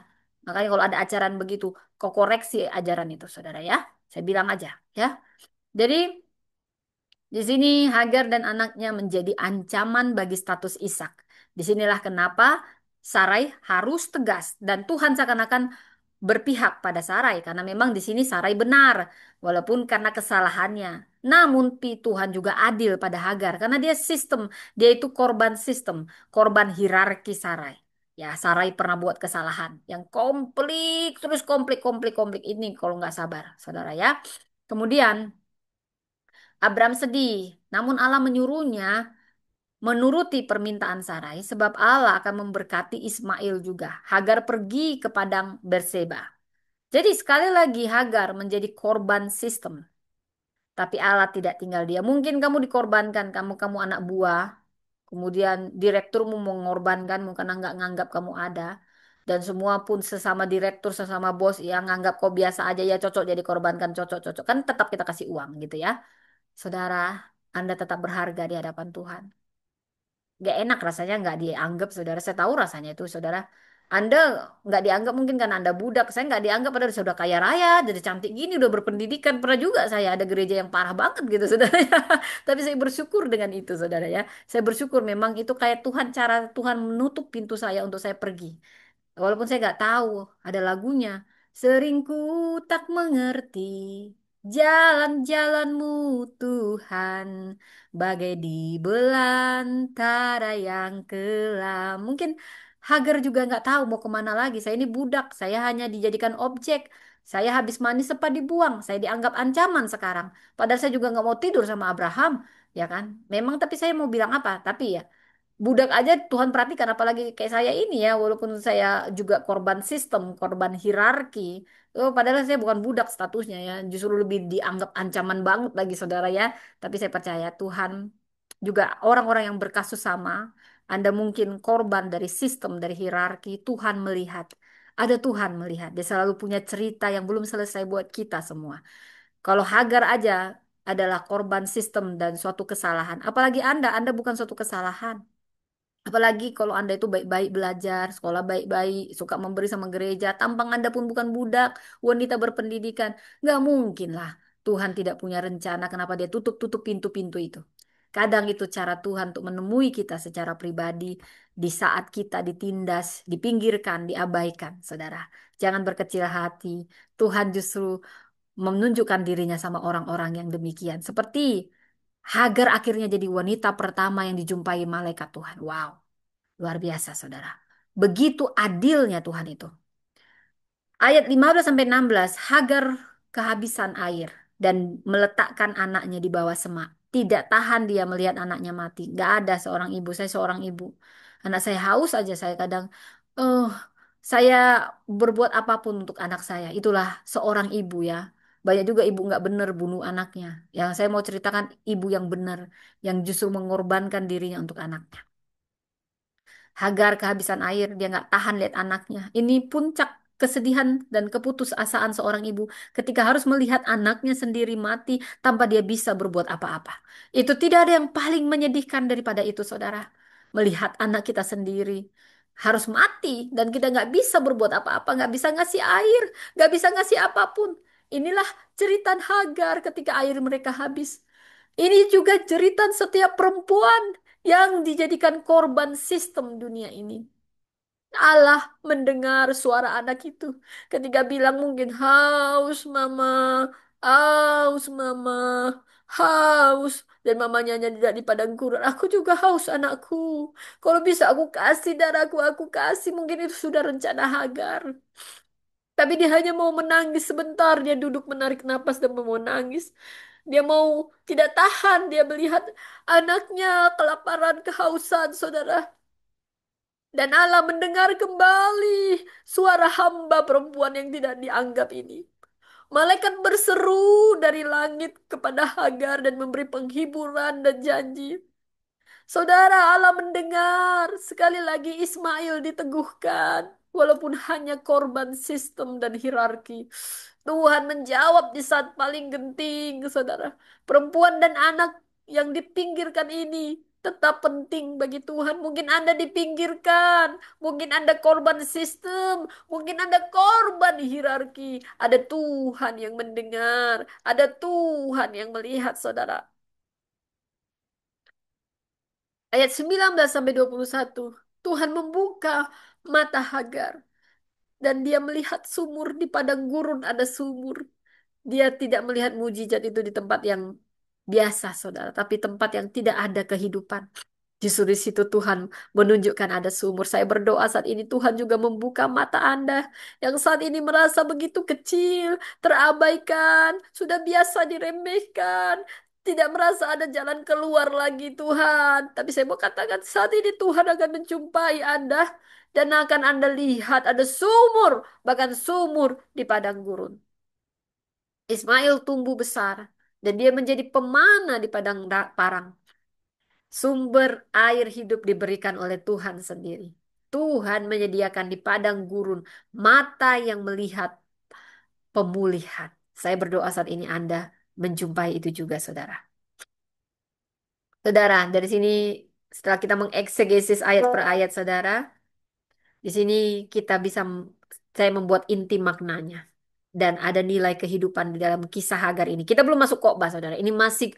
Speaker 1: Makanya kalau ada ajaran begitu, kau koreksi ajaran itu, saudara ya. Saya bilang aja, ya. Jadi di sini Hagar dan anaknya menjadi ancaman bagi status Ishak. Disinilah kenapa Sarai harus tegas dan Tuhan seakan-akan berpihak pada Sarai karena memang di sini Sarai benar walaupun karena kesalahannya. Namun Tuhan juga adil pada Hagar karena dia sistem, dia itu korban sistem, korban hierarki Sarai. Ya, Sarai pernah buat kesalahan yang komplik, terus komplik, komplik, komplik ini kalau nggak sabar, saudara ya. Kemudian Abram sedih, namun Allah menyuruhnya menuruti permintaan Sarai sebab Allah akan memberkati Ismail juga. Hagar pergi ke padang Berseba. Jadi sekali lagi Hagar menjadi korban sistem. Tapi Allah tidak tinggal dia. Mungkin kamu dikorbankan, kamu anak buah. Kemudian direkturmu mengorbankanmu karena nggak nganggap kamu ada. Dan semua pun sesama direktur, sesama bos yang nganggap kau biasa aja ya cocok jadi korbankan, cocok, cocok. Kan tetap kita kasih uang gitu ya. Saudara, Anda tetap berharga di hadapan Tuhan. Gak enak rasanya nggak dianggap, saudara. Saya tahu rasanya itu, saudara. Anda nggak dianggap mungkin karena Anda budak. Saya nggak dianggap padahal saya udah kaya raya, jadi cantik gini, udah berpendidikan. Pernah juga saya ada gereja yang parah banget gitu, saudara. Tapi saya bersyukur dengan itu, saudara ya. Saya bersyukur memang itu kayak Tuhan, cara Tuhan menutup pintu saya untuk saya pergi. Walaupun saya nggak tahu, ada lagunya. Seringku tak mengerti jalan-jalanmu Tuhan, bagai di belantara yang kelam. Mungkin Hagar juga nggak tahu mau kemana lagi. Saya ini budak, saya hanya dijadikan objek. Saya habis mandi sempat dibuang, saya dianggap ancaman sekarang. Padahal saya juga nggak mau tidur sama Abraham, ya kan? Memang tapi saya mau bilang apa? Tapi ya budak aja Tuhan perhatikan apalagi kayak saya ini ya walaupun saya juga korban sistem korban hierarki padahal saya bukan budak statusnya ya justru lebih dianggap ancaman banget lagi saudara ya tapi saya percaya Tuhan juga orang-orang yang berkasus sama Anda mungkin korban dari sistem dari hierarki Tuhan melihat ada Tuhan melihat dia selalu punya cerita yang belum selesai buat kita semua kalau Hagar aja adalah korban sistem dan suatu kesalahan apalagi Anda bukan suatu kesalahan. Apalagi kalau Anda itu baik-baik belajar, sekolah baik-baik, suka memberi sama gereja, tampang Anda pun bukan budak, wanita berpendidikan. Nggak mungkin lah Tuhan tidak punya rencana kenapa dia tutup-tutup pintu-pintu itu. Kadang itu cara Tuhan untuk menemui kita secara pribadi di saat kita ditindas, dipinggirkan, diabaikan, saudara. Jangan berkecil hati. Tuhan justru menunjukkan dirinya sama orang-orang yang demikian. Seperti Hagar akhirnya jadi wanita pertama yang dijumpai malaikat Tuhan. Wow. Luar biasa, saudara. Begitu adilnya Tuhan itu. Ayat 15 sampai 16, Hagar kehabisan air dan meletakkan anaknya di bawah semak. Tidak tahan dia melihat anaknya mati. Gak ada seorang ibu, saya seorang ibu. Anak saya haus aja saya kadang, eh saya berbuat apapun untuk anak saya. Itulah seorang ibu ya. Banyak juga ibu nggak benar bunuh anaknya. Yang saya mau ceritakan ibu yang benar, yang justru mengorbankan dirinya untuk anaknya. Hagar kehabisan air, dia nggak tahan lihat anaknya. Ini puncak kesedihan dan keputusasaan seorang ibu ketika harus melihat anaknya sendiri mati tanpa dia bisa berbuat apa-apa. Itu tidak ada yang paling menyedihkan daripada itu, saudara. Melihat anak kita sendiri harus mati dan kita nggak bisa berbuat apa-apa, nggak bisa ngasih air, nggak bisa ngasih apapun. Inilah cerita Hagar ketika air mereka habis. Ini juga cerita setiap perempuan yang dijadikan korban sistem dunia ini. Allah mendengar suara anak itu ketika bilang mungkin haus mama, haus mama, haus. Dan mamanya hanya tidak di padang gurun. Aku juga haus anakku. Kalau bisa aku kasih darahku, aku kasih. Mungkin itu sudah rencana Hagar. Tapi dia hanya mau menangis sebentar. Dia duduk menarik napas dan mau nangis. Dia mau tidak tahan. Dia melihat anaknya kelaparan, kehausan, saudara. Dan Allah mendengar kembali suara hamba perempuan yang tidak dianggap ini. Malaikat berseru dari langit kepada Hagar dan memberi penghiburan dan janji. Saudara, Allah mendengar. Sekali lagi Ismail diteguhkan.
Speaker 2: Walaupun hanya korban sistem dan hierarki. Tuhan menjawab di saat paling genting, saudara. Perempuan dan anak yang dipinggirkan ini tetap penting bagi Tuhan. Mungkin Anda dipinggirkan, mungkin Anda korban sistem, mungkin Anda korban hierarki. Ada Tuhan yang mendengar, ada Tuhan yang melihat, saudara. Ayat 19 sampai 21. Tuhan membuka mata Hagar dan dia melihat sumur di padang gurun ada sumur. Dia tidak melihat mujizat itu di tempat yang biasa, saudara, tapi tempat yang tidak ada kehidupan. Justru di situ Tuhan menunjukkan ada sumur. Saya berdoa saat ini Tuhan juga membuka mata Anda yang saat ini merasa begitu kecil, terabaikan, sudah biasa diremehkan, tidak merasa ada jalan keluar lagi Tuhan. Tapi saya mau katakan saat ini Tuhan akan menjumpai Anda dan akan Anda lihat ada sumur, bahkan sumur di padang gurun. Ismail tumbuh besar dan dia menjadi pemana di padang parang. Sumber air hidup diberikan oleh Tuhan sendiri. Tuhan menyediakan di padang gurun mata yang melihat pemulihan. Saya berdoa saat ini Anda menjumpai itu juga, saudara. Saudara, dari sini setelah kita mengeksegesis ayat per ayat, saudara, di sini kita bisa saya membuat inti maknanya. Dan ada nilai kehidupan di dalam kisah Hagar ini. Kita belum masuk khotbah, saudara. Ini masih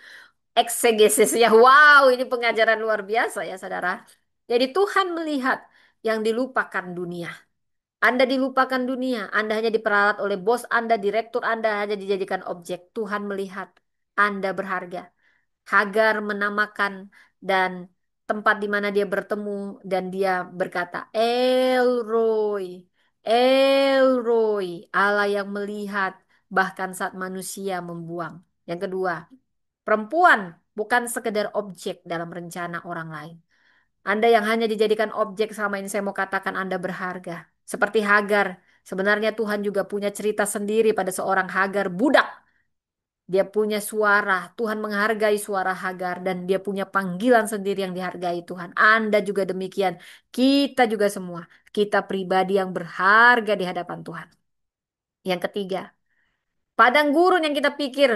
Speaker 2: eksegesis ya. Wow, ini pengajaran luar biasa ya, saudara. Jadi Tuhan melihat yang dilupakan dunia. Anda dilupakan dunia. Anda hanya diperalat oleh bos Anda, direktur Anda hanya dijadikan objek. Tuhan melihat Anda berharga. Hagar menamakan dan tempat di mana dia bertemu dan dia berkata, El Roy, El Roy, Allah yang melihat bahkan saat manusia membuang. Yang kedua, perempuan bukan sekedar objek dalam rencana orang lain. Anda yang hanya dijadikan objek selama ini saya mau katakan Anda berharga. Seperti Hagar, sebenarnya Tuhan juga punya cerita sendiri pada seorang Hagar budak. Dia punya suara, Tuhan menghargai suara Hagar dan dia punya panggilan sendiri yang dihargai Tuhan. Anda juga demikian. Kita juga semua, kita pribadi yang berharga di hadapan Tuhan. Yang ketiga, padang gurun yang kita pikir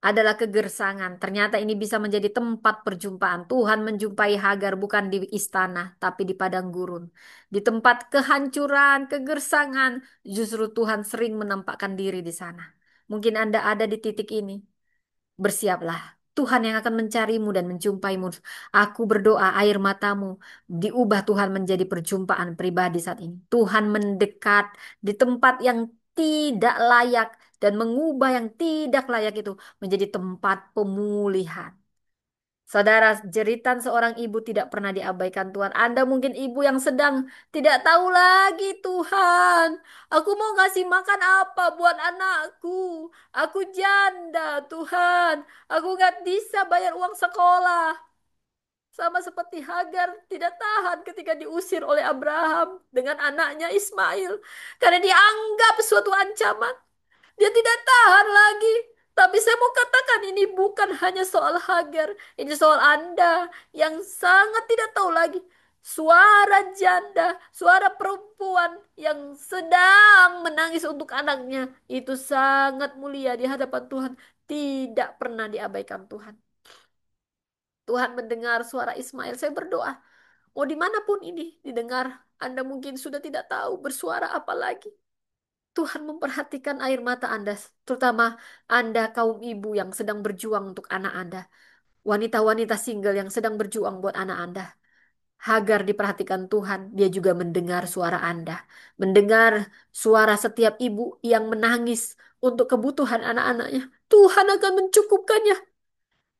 Speaker 2: adalah kegersangan. Ternyata ini bisa menjadi tempat perjumpaan. Tuhan menjumpai Hagar bukan di istana, tapi di padang gurun. Di tempat kehancuran, kegersangan, justru Tuhan sering menampakkan diri di sana. Mungkin Anda ada di titik ini. Bersiaplah. Tuhan yang akan mencarimu dan menjumpaimu. Aku berdoa air matamu diubah Tuhan menjadi perjumpaan pribadi saat ini. Tuhan mendekat di tempat yang tidak layak dan mengubah yang tidak layak itu menjadi tempat pemulihan. Saudara, jeritan seorang ibu tidak pernah diabaikan Tuhan. Anda mungkin ibu yang sedang tidak tahu lagi Tuhan. Aku mau ngasih makan apa buat anakku. Aku janda Tuhan. Aku nggak bisa bayar uang sekolah. Sama seperti Hagar tidak tahan ketika diusir oleh Abraham dengan anaknya Ismail. Karena dianggap suatu ancaman. Dia tidak tahan lagi. Tapi saya mau katakan ini bukan hanya soal Hagar. Ini soal Anda yang sangat tidak tahu lagi. Suara janda, suara perempuan yang sedang menangis untuk anaknya. Itu sangat mulia di hadapan Tuhan. Tidak pernah diabaikan Tuhan. Tuhan mendengar suara Ismail. Saya berdoa. Mau dimanapun ini didengar. Anda mungkin sudah tidak tahu bersuara apa lagi. Tuhan memperhatikan air mata Anda, terutama Anda kaum ibu yang sedang berjuang untuk anak Anda. Wanita-wanita single yang sedang berjuang buat anak Anda. Hagar diperhatikan Tuhan, dia juga mendengar suara Anda. Mendengar suara setiap ibu yang menangis untuk kebutuhan anak-anaknya. Tuhan akan mencukupkannya.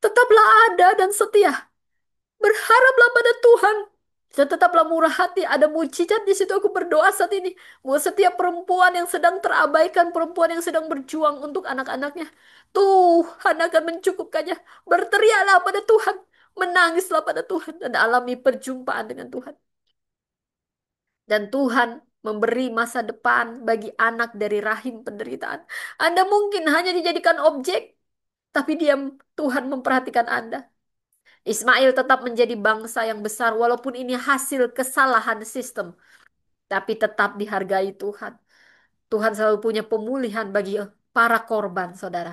Speaker 2: Tetaplah ada dan setia. Berharaplah pada Tuhan. Dan tetaplah murah hati. Ada mujizat di situ aku berdoa saat ini. Buat setiap perempuan yang sedang terabaikan. Perempuan yang sedang berjuang untuk anak-anaknya. Tuhan akan mencukupkannya. Berteriaklah pada Tuhan. Menangislah pada Tuhan. Dan alami perjumpaan dengan Tuhan. Dan Tuhan memberi masa depan bagi anak dari rahim penderitaan. Anda mungkin hanya dijadikan objek. Tapi diam Tuhan memperhatikan Anda. Ismail tetap menjadi bangsa yang besar walaupun ini hasil kesalahan sistem. tapi tetap dihargai Tuhan. Tuhan selalu punya pemulihan bagi para korban, saudara.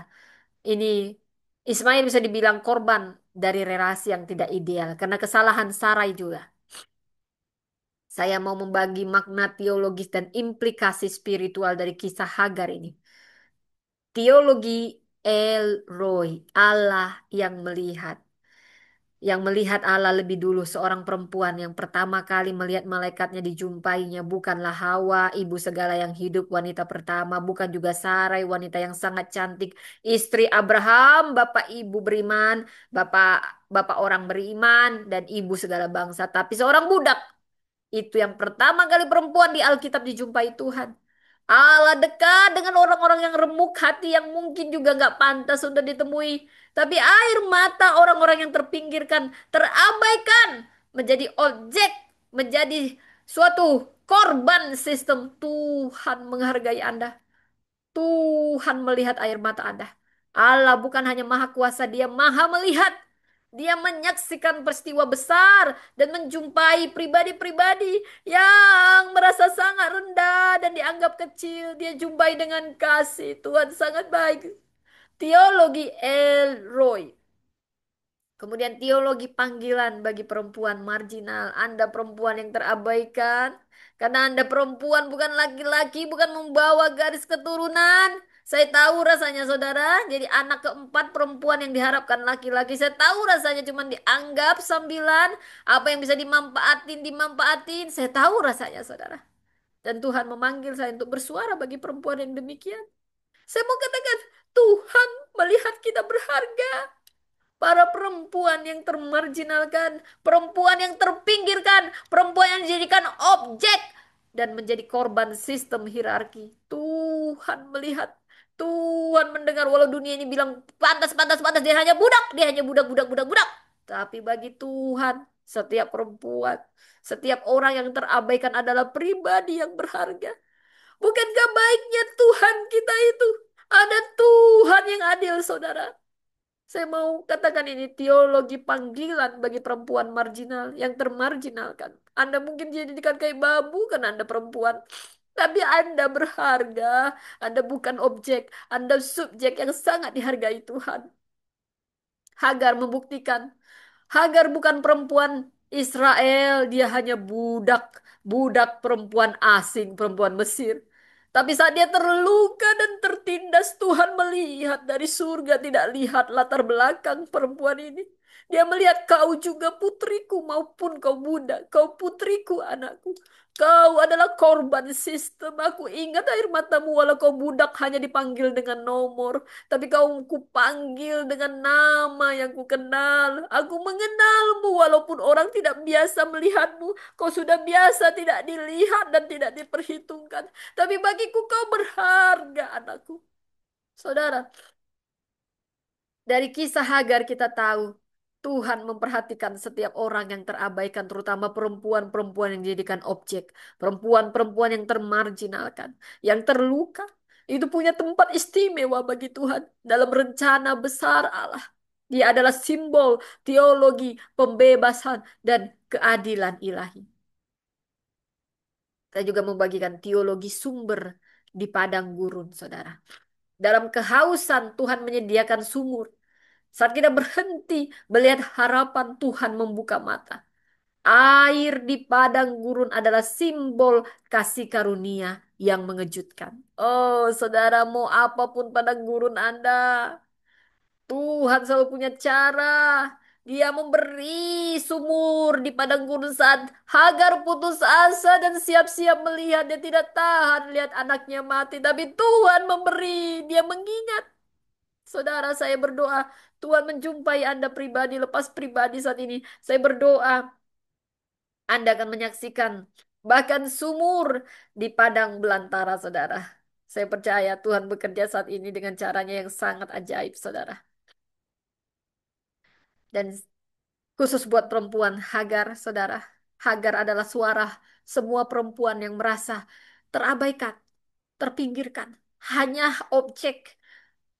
Speaker 2: Ini Ismail bisa dibilang korban dari relasi yang tidak ideal karena kesalahan Sarai juga. Saya mau membagi makna teologis dan implikasi spiritual dari kisah Hagar ini. Teologi El Roy, Allah yang melihat. Yang melihat Allah lebih dulu, seorang perempuan yang pertama kali melihat malaikatnya dijumpainya bukanlah Hawa, ibu segala yang hidup, wanita pertama, bukan juga Sarai, wanita yang sangat cantik, istri Abraham, bapak ibu beriman, bapak bapak orang beriman dan ibu segala bangsa, tapi seorang budak. Itu yang pertama kali perempuan di Alkitab dijumpai Tuhan. Allah dekat dengan orang-orang yang remuk hati yang mungkin juga nggak pantas untuk ditemui. Tapi air mata orang-orang yang terpinggirkan, terabaikan, menjadi objek, menjadi suatu korban sistem. Tuhan menghargai Anda. Tuhan melihat air mata Anda. Allah bukan hanya maha kuasa, dia maha melihat. Dia menyaksikan peristiwa besar dan menjumpai pribadi-pribadi yang merasa sangat rendah dan dianggap kecil. Dia jumpai dengan kasih. Tuhan sangat baik. Teologi El Roy. Kemudian teologi panggilan bagi perempuan marginal. Anda perempuan yang terabaikan. Karena Anda perempuan bukan laki-laki, bukan membawa garis keturunan. Saya tahu rasanya saudara, jadi anak keempat perempuan yang diharapkan laki-laki. Saya tahu rasanya cuma dianggap sambilan. Apa yang bisa dimanfaatin, dimanfaatin. Saya tahu rasanya saudara. Dan Tuhan memanggil saya untuk bersuara bagi perempuan yang demikian. Saya mau katakan, Tuhan melihat kita berharga. Para perempuan yang termarginalkan, perempuan yang terpinggirkan, perempuan yang dijadikan objek dan menjadi korban sistem hierarki. Tuhan melihat, Tuhan mendengar walau dunia ini bilang pantas, pantas, pantas, dia hanya budak, budak, budak, budak. Tapi bagi Tuhan, setiap perempuan, setiap orang yang terabaikan adalah pribadi yang berharga. Bukankah baiknya Tuhan kita itu? Ada Tuhan yang adil, saudara. Saya mau katakan ini teologi panggilan bagi perempuan marginal yang termarginalkan. Anda mungkin dijadikan kayak babu karena Anda perempuan. Tapi Anda berharga. Anda bukan objek. Anda subjek yang sangat dihargai Tuhan. Hagar membuktikan. Hagar bukan perempuan Israel. Dia hanya budak. Budak perempuan asing, perempuan Mesir. Tapi saat dia terluka dan tertindas, Tuhan melihat dari surga, tidak lihat latar belakang perempuan ini. Dia melihat kau juga putriku maupun kau budak, kau putriku anakku. Kau adalah korban sistem. Aku ingat air matamu walau kau budak hanya dipanggil dengan nomor. Tapi kau kupanggil dengan nama yang ku kenal. Aku mengenalmu walaupun orang tidak biasa melihatmu. Kau sudah biasa tidak dilihat dan tidak diperhitungkan. Tapi bagiku kau berharga, anakku. Saudara, dari kisah Hagar kita tahu Tuhan memperhatikan setiap orang yang terabaikan, terutama perempuan-perempuan yang dijadikan objek, perempuan-perempuan yang termarginalkan, yang terluka. Itu punya tempat istimewa bagi Tuhan dalam rencana besar Allah. Dia adalah simbol teologi pembebasan dan keadilan ilahi. Saya juga membagikan teologi sumber di padang gurun, saudara. Dalam kehausan Tuhan menyediakan sumur. Saat kita berhenti melihat harapan, Tuhan membuka mata. Air di padang gurun adalah simbol kasih karunia yang mengejutkan. Oh, saudara, mau apapun padang gurun Anda, Tuhan selalu punya cara. Dia memberi sumur di padang gurun saat Hagar putus asa dan siap-siap melihat. Dia tidak tahan lihat anaknya mati. Tapi Tuhan memberi. Dia mengingat. Saudara, saya berdoa. Tuhan menjumpai Anda pribadi, lepas pribadi saat ini. Saya berdoa. Anda akan menyaksikan bahkan sumur di padang belantara, saudara. Saya percaya Tuhan bekerja saat ini dengan caranya yang sangat ajaib, saudara. Dan khusus buat perempuan Hagar, saudara. Hagar adalah suara semua perempuan yang merasa terabaikan, terpinggirkan. Hanya objek,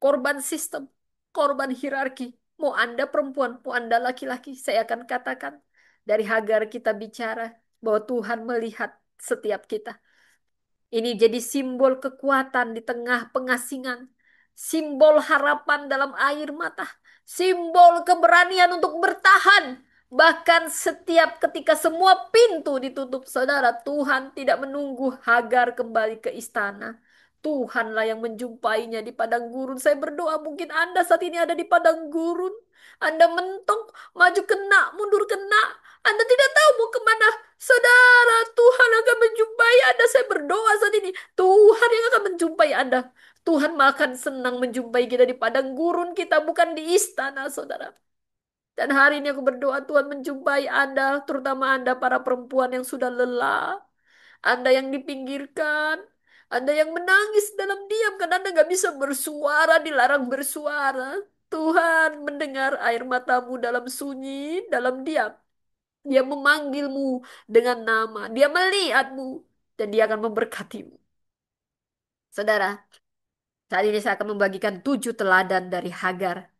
Speaker 2: korban sistem, korban hierarki. Mau Anda perempuan, mau Anda laki-laki, saya akan katakan. Dari Hagar kita bicara bahwa Tuhan melihat. setiap kita. Ini jadi simbol kekuatan di tengah pengasingan. Simbol harapan dalam air mata. Simbol keberanian untuk bertahan. Bahkan setiap ketika semua pintu ditutup, saudara, Tuhan tidak menunggu Hagar kembali ke istana. Tuhanlah yang menjumpainya di padang gurun. Saya berdoa mungkin Anda saat ini ada di padang gurun. Anda mentok, maju kena, mundur kena. Anda tidak tahu mau kemana. Saudara, Tuhan akan menjumpai Anda. Saya berdoa saat ini. Tuhan yang akan menjumpai Anda. Tuhan akan senang menjumpai kita di padang gurun kita, bukan di istana, saudara. Dan hari ini aku berdoa Tuhan menjumpai Anda, terutama Anda para perempuan yang sudah lelah. Anda yang dipinggirkan. Anda yang menangis dalam diam karena Anda nggak bisa bersuara, dilarang bersuara. Tuhan mendengar air matamu dalam sunyi, dalam diam. Dia memanggilmu dengan nama. Dia melihatmu. Dan dia akan memberkatimu. Saudara, saat ini saya akan membagikan 7 teladan dari Hagar.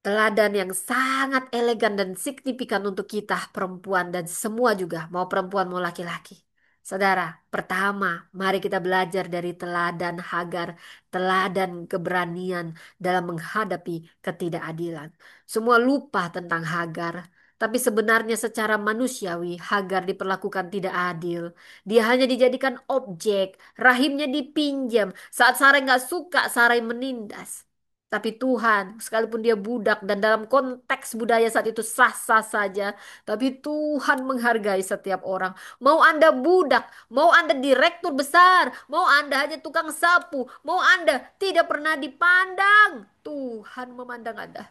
Speaker 2: Teladan yang sangat elegan dan signifikan untuk kita perempuan dan semua juga, mau perempuan mau laki-laki. Saudara, pertama, mari kita belajar dari teladan Hagar, teladan keberanian dalam menghadapi ketidakadilan. Semua lupa tentang Hagar, tapi sebenarnya secara manusiawi Hagar diperlakukan tidak adil. Dia hanya dijadikan objek, rahimnya dipinjam. Saat Sarai nggak suka, Sarai menindas. Tapi Tuhan, sekalipun dia budak dan dalam konteks budaya saat itu sah-sah saja, tapi Tuhan menghargai setiap orang. Mau Anda budak, mau Anda direktur besar, mau Anda hanya tukang sapu, mau Anda tidak pernah dipandang, Tuhan memandang Anda.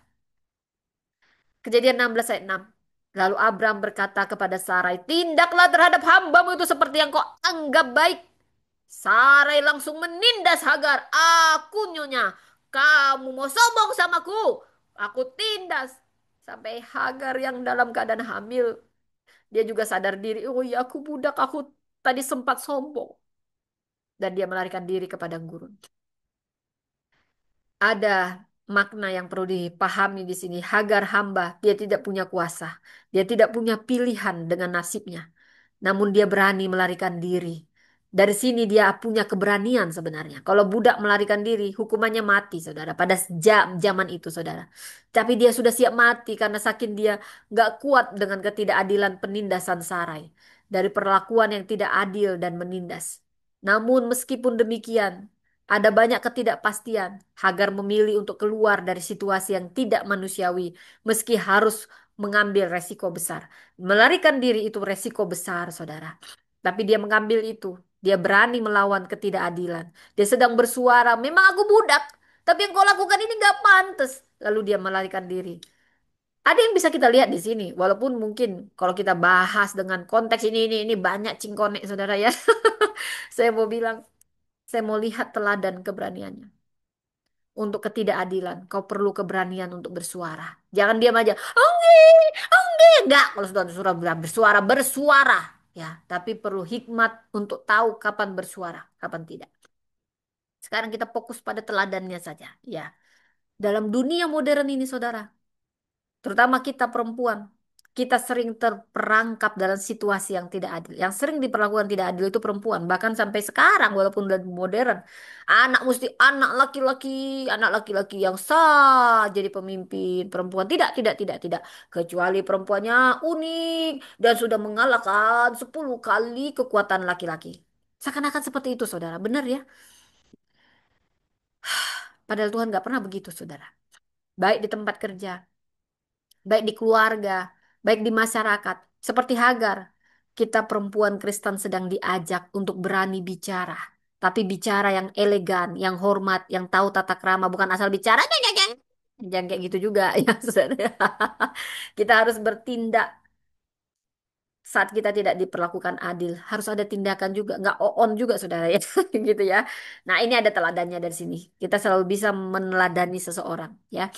Speaker 2: Kejadian 16 ayat 6. Lalu Abram berkata kepada Sarai, tindaklah terhadap hambamu itu seperti yang kau anggap baik. Sarai langsung menindas Hagar. Aku nyonya, kamu mau sombong samaku. Aku tindas. Sampai Hagar yang dalam keadaan hamil. Dia juga sadar diri. Oh iya aku budak. Aku tadi sempat sombong. Dan dia melarikan diri ke padang gurun. Ada makna yang perlu dipahami di sini. Hagar hamba. Dia tidak punya kuasa. Dia tidak punya pilihan dengan nasibnya. Namun dia berani melarikan diri. Dari sini dia punya keberanian sebenarnya. Kalau budak melarikan diri, hukumannya mati, saudara. Pada zaman itu, saudara. Tapi dia sudah siap mati karena saking dia nggak kuat dengan ketidakadilan penindasan Sarai. Dari perlakuan yang tidak adil dan menindas. Namun meskipun demikian, ada banyak ketidakpastian. Hagar memilih untuk keluar dari situasi yang tidak manusiawi, meski harus mengambil resiko besar. Melarikan diri itu resiko besar, saudara. Tapi dia mengambil itu. Dia berani melawan ketidakadilan. Dia sedang bersuara, memang aku budak. Tapi yang kau lakukan ini gak pantas. Lalu dia melarikan diri. Ada yang bisa kita lihat di sini. Walaupun mungkin kalau kita bahas dengan konteks ini banyak cingkonek, saudara ya. Saya mau bilang, saya mau lihat teladan keberaniannya. Untuk ketidakadilan, kau perlu keberanian untuk bersuara. Jangan diam aja. Enggak, enggak. Enggak, kalau sudah suruh bersuara, bersuara. Ya, tapi perlu hikmat untuk tahu kapan bersuara, kapan tidak. Sekarang kita fokus pada teladannya saja. Ya, dalam dunia modern ini, saudara, terutama kita perempuan, kita sering terperangkap dalam situasi yang tidak adil. Yang sering diperlakukan tidak adil itu perempuan. Bahkan sampai sekarang, walaupun udah modern. Anak mesti anak laki-laki yang sah jadi pemimpin perempuan. Tidak, tidak, tidak, tidak. Kecuali perempuannya unik dan sudah mengalahkan 10 kali kekuatan laki-laki. Seakan-akan seperti itu, saudara. Benar ya? Padahal Tuhan gak pernah begitu, saudara. Baik di tempat kerja, baik di keluarga, baik di masyarakat. Seperti Hagar, kita perempuan Kristen sedang diajak untuk berani bicara. Tapi bicara yang elegan, yang hormat, yang tahu tata krama, bukan asal bicara. "Nyeng, nyeng, nyeng." Jangan kayak gitu juga ya, saudara. Kita harus bertindak saat kita tidak diperlakukan adil. Harus ada tindakan juga, nggak on juga, saudara ya, gitu ya. Nah, ini ada teladannya dari sini. Kita selalu bisa meneladani seseorang, ya.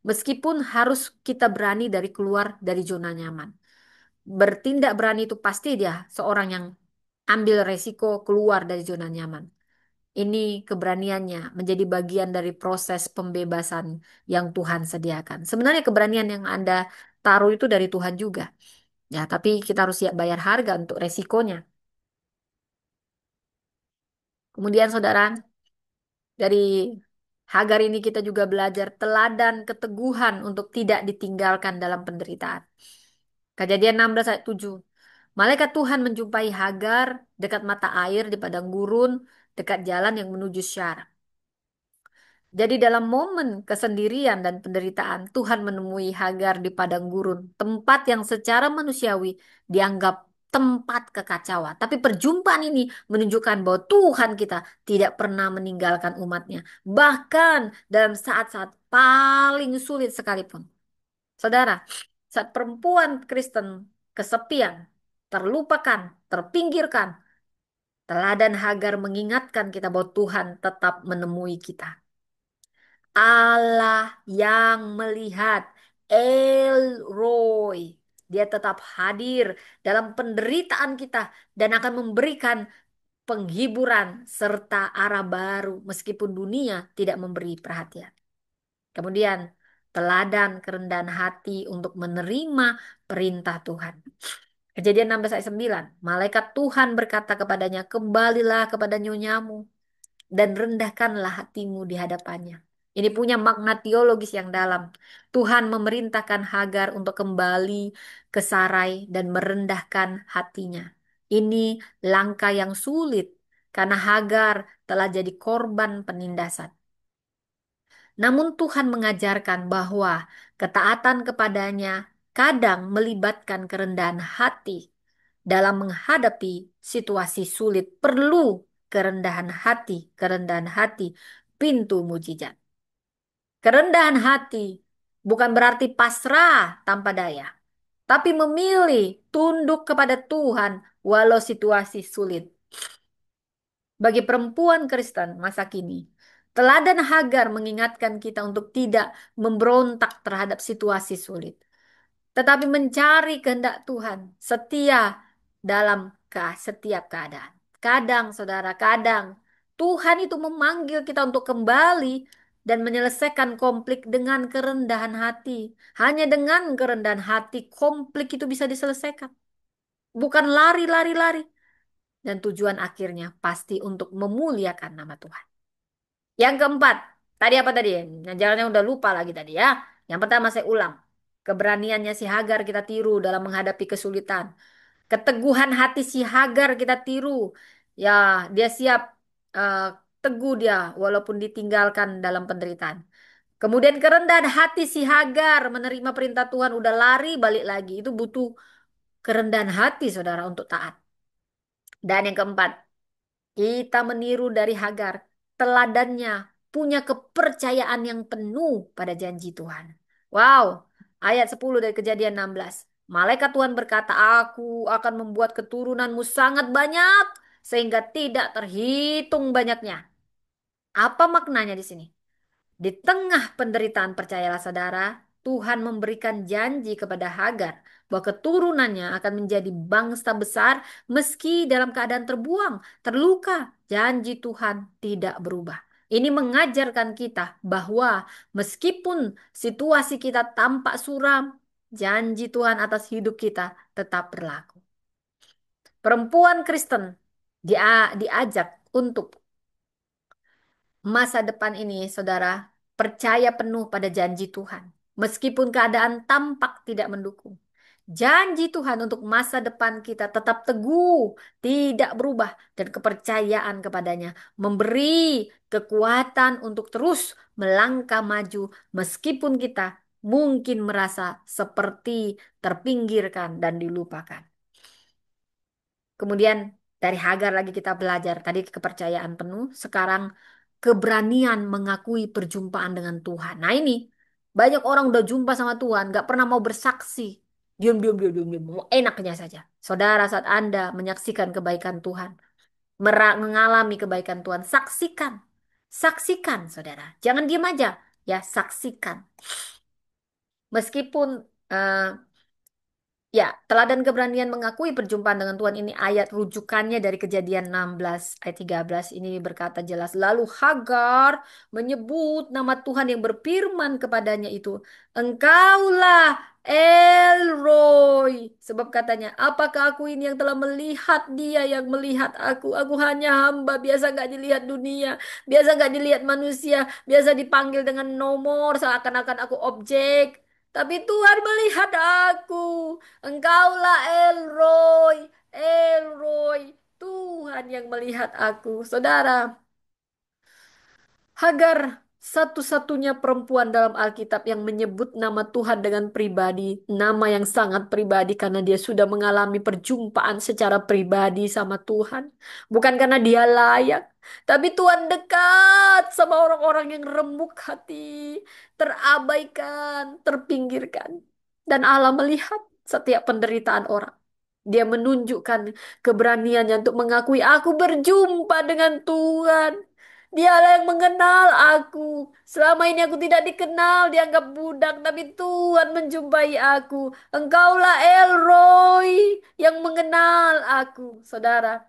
Speaker 2: Meskipun harus kita berani dari keluar dari zona nyaman. Bertindak berani itu pasti dia seorang yang ambil resiko keluar dari zona nyaman. Ini keberaniannya menjadi bagian dari proses pembebasan yang Tuhan sediakan. Sebenarnya keberanian yang Anda taruh itu dari Tuhan juga. Ya, tapi kita harus siap bayar harga untuk resikonya. Kemudian saudara, dari Hagar ini kita juga belajar teladan keteguhan untuk tidak ditinggalkan dalam penderitaan. Kejadian 16 ayat 7. Malaikat Tuhan menjumpai Hagar dekat mata air di padang gurun, dekat jalan yang menuju Syar. Jadi dalam momen kesendirian dan penderitaan, Tuhan menemui Hagar di padang gurun, tempat yang secara manusiawi dianggap tempat kekacauan. Tapi perjumpaan ini menunjukkan bahwa Tuhan kita tidak pernah meninggalkan umatnya. Bahkan dalam saat-saat paling sulit sekalipun. Saudara, saat perempuan Kristen kesepian, terlupakan, terpinggirkan, teladan Hagar mengingatkan kita bahwa Tuhan tetap menemui kita. Allah yang melihat, El Roy. Dia tetap hadir dalam penderitaan kita dan akan memberikan penghiburan serta arah baru meskipun dunia tidak memberi perhatian. Kemudian, teladan kerendahan hati untuk menerima perintah Tuhan. Kejadian 16 ayat 9. Malaikat Tuhan berkata kepadanya, kembalilah kepada nyonyamu dan rendahkanlah hatimu di hadapannya. Ini punya makna teologis yang dalam. Tuhan memerintahkan Hagar untuk kembali ke Sarai dan merendahkan hatinya. Ini langkah yang sulit karena Hagar telah jadi korban penindasan. Namun Tuhan mengajarkan bahwa ketaatan kepadanya kadang melibatkan kerendahan hati. Dalam menghadapi situasi sulit perlu kerendahan hati, pintu mujizat. Kerendahan hati bukan berarti pasrah tanpa daya, tapi memilih tunduk kepada Tuhan walau situasi sulit. Bagi perempuan Kristen masa kini, teladan Hagar mengingatkan kita untuk tidak memberontak terhadap situasi sulit, tetapi mencari kehendak Tuhan setia dalam setiap keadaan. Kadang, saudara, kadang Tuhan itu memanggil kita untuk kembali dan menyelesaikan konflik dengan kerendahan hati. Hanya dengan kerendahan hati, konflik itu bisa diselesaikan. Bukan lari-lari-lari. Dan tujuan akhirnya pasti untuk memuliakan nama Tuhan. Yang keempat, tadi apa tadi? Nah, jangan udah lupa lagi tadi ya. Yang pertama saya ulang. Keberaniannya si Hagar kita tiru dalam menghadapi kesulitan. Keteguhan hati si Hagar kita tiru. Ya, dia siap eh, teguh dia walaupun ditinggalkan dalam penderitaan. Kemudian kerendahan hati si Hagar menerima perintah Tuhan udah lari balik lagi. Itu butuh kerendahan hati saudara untuk taat. Dan yang keempat, kita meniru dari Hagar. Teladannya punya kepercayaan yang penuh pada janji Tuhan. Wow, ayat 10 dari Kejadian 16. Malaikat Tuhan berkata, aku akan membuat keturunanmu sangat banyak sehingga tidak terhitung banyaknya. Apa maknanya di sini? Di tengah penderitaan percayalah saudara, Tuhan memberikan janji kepada Hagar bahwa keturunannya akan menjadi bangsa besar meski dalam keadaan terbuang, terluka. Janji Tuhan tidak berubah. Ini mengajarkan kita bahwa meskipun situasi kita tampak suram, janji Tuhan atas hidup kita tetap berlaku. Perempuan Kristen diajak untuk masa depan ini, saudara, percaya penuh pada janji Tuhan. Meskipun keadaan tampak tidak mendukung. Janji Tuhan untuk masa depan kita tetap teguh, tidak berubah, dan kepercayaan kepadanya memberi kekuatan untuk terus melangkah maju meskipun kita mungkin merasa seperti terpinggirkan dan dilupakan. Kemudian dari Hagar lagi kita belajar. Tadi kepercayaan penuh, sekarang keberanian mengakui perjumpaan dengan Tuhan. Nah ini, banyak orang udah jumpa sama Tuhan, gak pernah mau bersaksi. Diam, diam, diam, diam, diam. Mau enaknya saja. Saudara, saat Anda menyaksikan kebaikan Tuhan, mengalami kebaikan Tuhan, saksikan. Saksikan, saudara. Jangan diam aja. Ya, saksikan. Meskipun ya, teladan keberanian mengakui perjumpaan dengan Tuhan ini ayat rujukannya dari Kejadian 16 ayat 13 ini berkata jelas. Lalu Hagar menyebut nama Tuhan yang berfirman kepadanya itu. Engkaulah Elroy. Sebab katanya, apakah aku ini yang telah melihat dia yang melihat aku? Aku hanya hamba, biasa nggak dilihat dunia, biasa nggak dilihat manusia, biasa dipanggil dengan nomor seakan-akan aku objek. Tapi Tuhan melihat aku. Engkaulah Elroy, Elroy. Tuhan yang melihat aku. Saudara, Hagar satu-satunya perempuan dalam Alkitab yang menyebut nama Tuhan dengan pribadi, nama yang sangat pribadi karena dia sudah mengalami perjumpaan secara pribadi sama Tuhan. Bukan karena dia layak, tapi Tuhan dekat sama orang-orang yang remuk hati, terabaikan, terpinggirkan. Dan Allah melihat setiap penderitaan orang. Dia menunjukkan keberaniannya untuk mengakui, aku berjumpa dengan Tuhan. Dialah yang mengenal aku. Selama ini aku tidak dikenal, dianggap budak, tapi Tuhan menjumpai aku. Engkaulah Elroy yang mengenal aku. Saudara,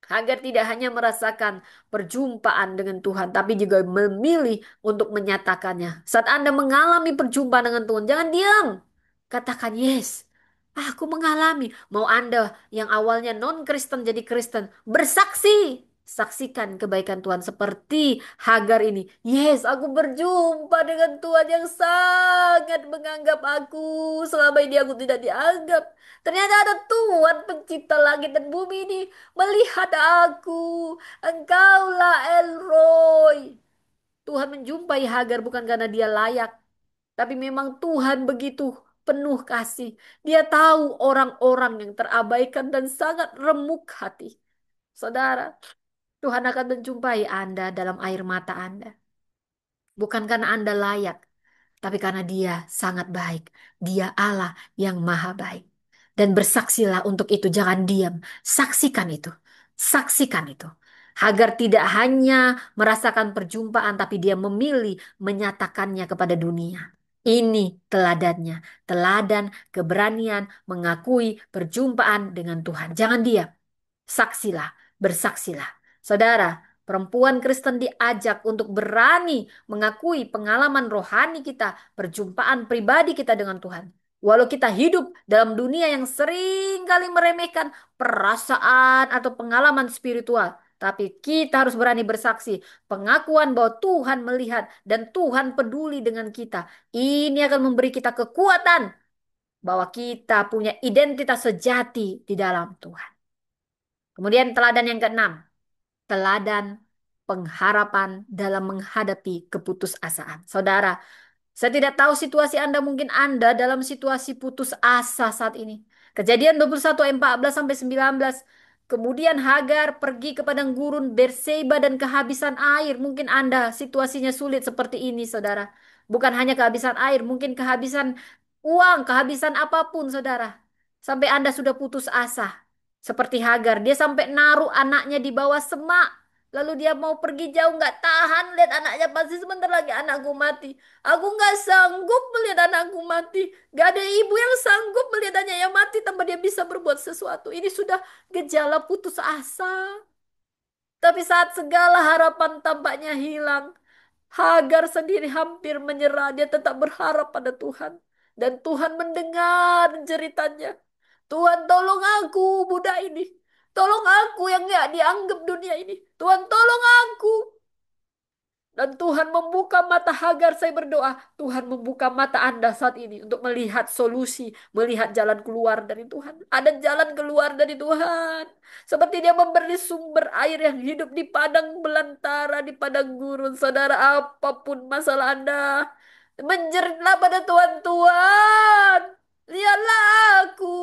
Speaker 2: Hagar tidak hanya merasakan perjumpaan dengan Tuhan, tapi juga memilih untuk menyatakannya. Saat Anda mengalami perjumpaan dengan Tuhan, jangan diam. Katakan, yes, aku mengalami. Mau Anda yang awalnya non-Kristen jadi Kristen, bersaksi. Saksikan kebaikan Tuhan seperti Hagar ini. Yes, aku berjumpa dengan Tuhan yang sangat menganggap aku. Selama ini aku tidak dianggap. Ternyata ada Tuhan pencipta langit dan bumi ini melihat aku. Engkaulah Elroy. Tuhan menjumpai Hagar bukan karena dia layak, tapi memang Tuhan begitu penuh kasih. Dia tahu orang-orang yang terabaikan dan sangat remuk hati. Saudara, Tuhan akan menjumpai Anda dalam air mata Anda. Bukan karena Anda layak, tapi karena Dia sangat baik. Dia Allah yang maha baik. Dan bersaksilah untuk itu, jangan diam. Saksikan itu. Saksikan itu. Hagar tidak hanya merasakan perjumpaan, tapi dia memilih menyatakannya kepada dunia. Ini teladannya. Teladan keberanian mengakui perjumpaan dengan Tuhan. Jangan diam. Saksilah, bersaksilah. Saudara, perempuan Kristen diajak untuk berani mengakui pengalaman rohani kita, perjumpaan pribadi kita dengan Tuhan. Walau kita hidup dalam dunia yang sering kali meremehkan perasaan atau pengalaman spiritual, tapi kita harus berani bersaksi. Pengakuan bahwa Tuhan melihat dan Tuhan peduli dengan kita. Ini akan memberi kita kekuatan bahwa kita punya identitas sejati di dalam Tuhan. Kemudian teladan yang keenam, teladan pengharapan dalam menghadapi keputusasaan. Saudara, saya tidak tahu situasi Anda, mungkin Anda dalam situasi putus asa saat ini. Kejadian 21 ayat 14 sampai 19. Kemudian Hagar pergi ke padang gurun Berseba dan kehabisan air. Mungkin Anda situasinya sulit seperti ini, saudara. Bukan hanya kehabisan air, mungkin kehabisan uang, kehabisan apapun, saudara. Sampai Anda sudah putus asa. Seperti Hagar, dia sampai naruh anaknya di bawah semak. Lalu dia mau pergi jauh, nggak tahan lihat anaknya, pasti sebentar lagi anakku mati. Aku nggak sanggup melihat anakku mati. Gak ada ibu yang sanggup melihat anaknya mati tanpa dia bisa berbuat sesuatu. Ini sudah gejala putus asa. Tapi saat segala harapan tampaknya hilang, Hagar sendiri hampir menyerah. Dia tetap berharap pada Tuhan. Dan Tuhan mendengar jeritanya. Tuhan tolong aku, budak ini. Tolong aku yang gak dianggap dunia ini. Tuhan tolong aku. Dan Tuhan membuka mata Hagar, saya berdoa. Tuhan membuka mata Anda saat ini untuk melihat solusi, melihat jalan keluar dari Tuhan. Ada jalan keluar dari Tuhan. Seperti dia memberi sumber air yang hidup di padang belantara, di padang gurun. Saudara, apapun masalah Anda, menjeritlah pada Tuhan. Tuhan, lihatlah aku.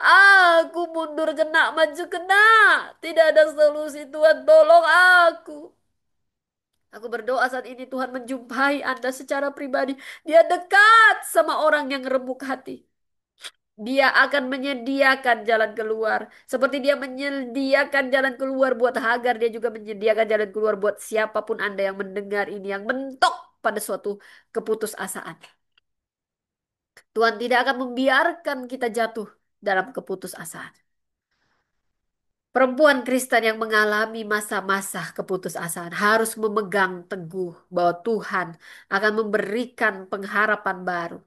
Speaker 2: Aku mundur kena, maju kena. Tidak ada solusi, Tuhan tolong aku. Aku berdoa saat ini Tuhan menjumpai Anda secara pribadi. Dia dekat sama orang yang remuk hati. Dia akan menyediakan jalan keluar. Seperti dia menyediakan jalan keluar buat Hagar, dia juga menyediakan jalan keluar buat siapapun Anda yang mendengar ini, yang mentok pada suatu keputusasaan. Tuhan tidak akan membiarkan kita jatuh dalam keputusasaan. Perempuan Kristen yang mengalami masa-masa keputusasaan harus memegang teguh bahwa Tuhan akan memberikan pengharapan baru.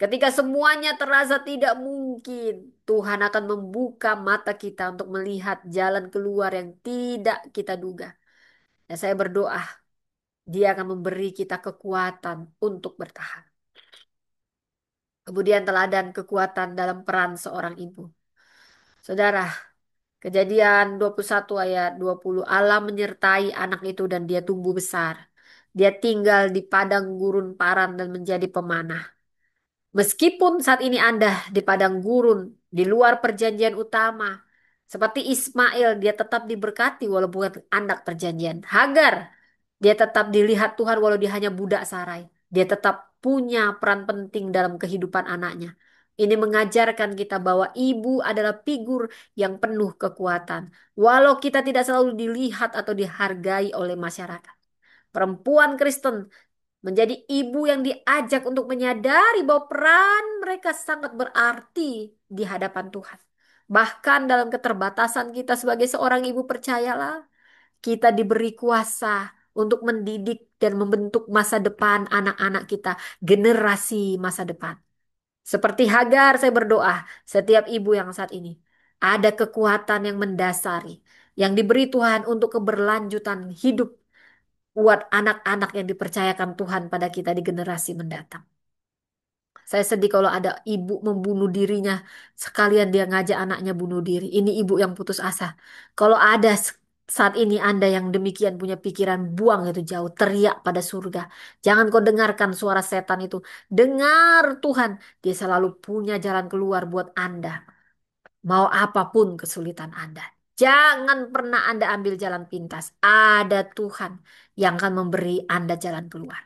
Speaker 2: Ketika semuanya terasa tidak mungkin, Tuhan akan membuka mata kita untuk melihat jalan keluar yang tidak kita duga. Dan saya berdoa, Dia akan memberi kita kekuatan untuk bertahan. Kemudian teladan kekuatan dalam peran seorang ibu. Saudara, Kejadian 21 ayat 20, Allah menyertai anak itu dan dia tumbuh besar. Dia tinggal di padang gurun Paran dan menjadi pemanah. Meskipun saat ini Anda di padang gurun, di luar perjanjian utama, seperti Ismail, dia tetap diberkati walaupun anak perjanjian. Hagar, dia tetap dilihat Tuhan walau dia hanya budak Sarai. Dia tetap punya peran penting dalam kehidupan anaknya. Ini mengajarkan kita bahwa ibu adalah figur yang penuh kekuatan. Walau kita tidak selalu dilihat atau dihargai oleh masyarakat. Perempuan Kristen menjadi ibu yang diajak untuk menyadari bahwa peran mereka sangat berarti di hadapan Tuhan. Bahkan dalam keterbatasan kita sebagai seorang ibu, percayalah, kita diberi kuasa untuk mendidik dan membentuk masa depan anak-anak kita, generasi masa depan. Seperti Hagar, saya berdoa, setiap ibu yang saat ini ada kekuatan yang mendasari, yang diberi Tuhan untuk keberlanjutan hidup buat anak-anak yang dipercayakan Tuhan pada kita di generasi mendatang. Saya sedih kalau ada ibu membunuh dirinya, sekalian dia ngajak anaknya bunuh diri. Ini ibu yang putus asa. Kalau ada saat ini Anda yang demikian punya pikiran, buang itu jauh, teriak pada surga. Jangan kau dengarkan suara setan itu. Dengar Tuhan, dia selalu punya jalan keluar buat Anda. Mau apapun kesulitan Anda. Jangan pernah Anda ambil jalan pintas. Ada Tuhan yang akan memberi Anda jalan keluar.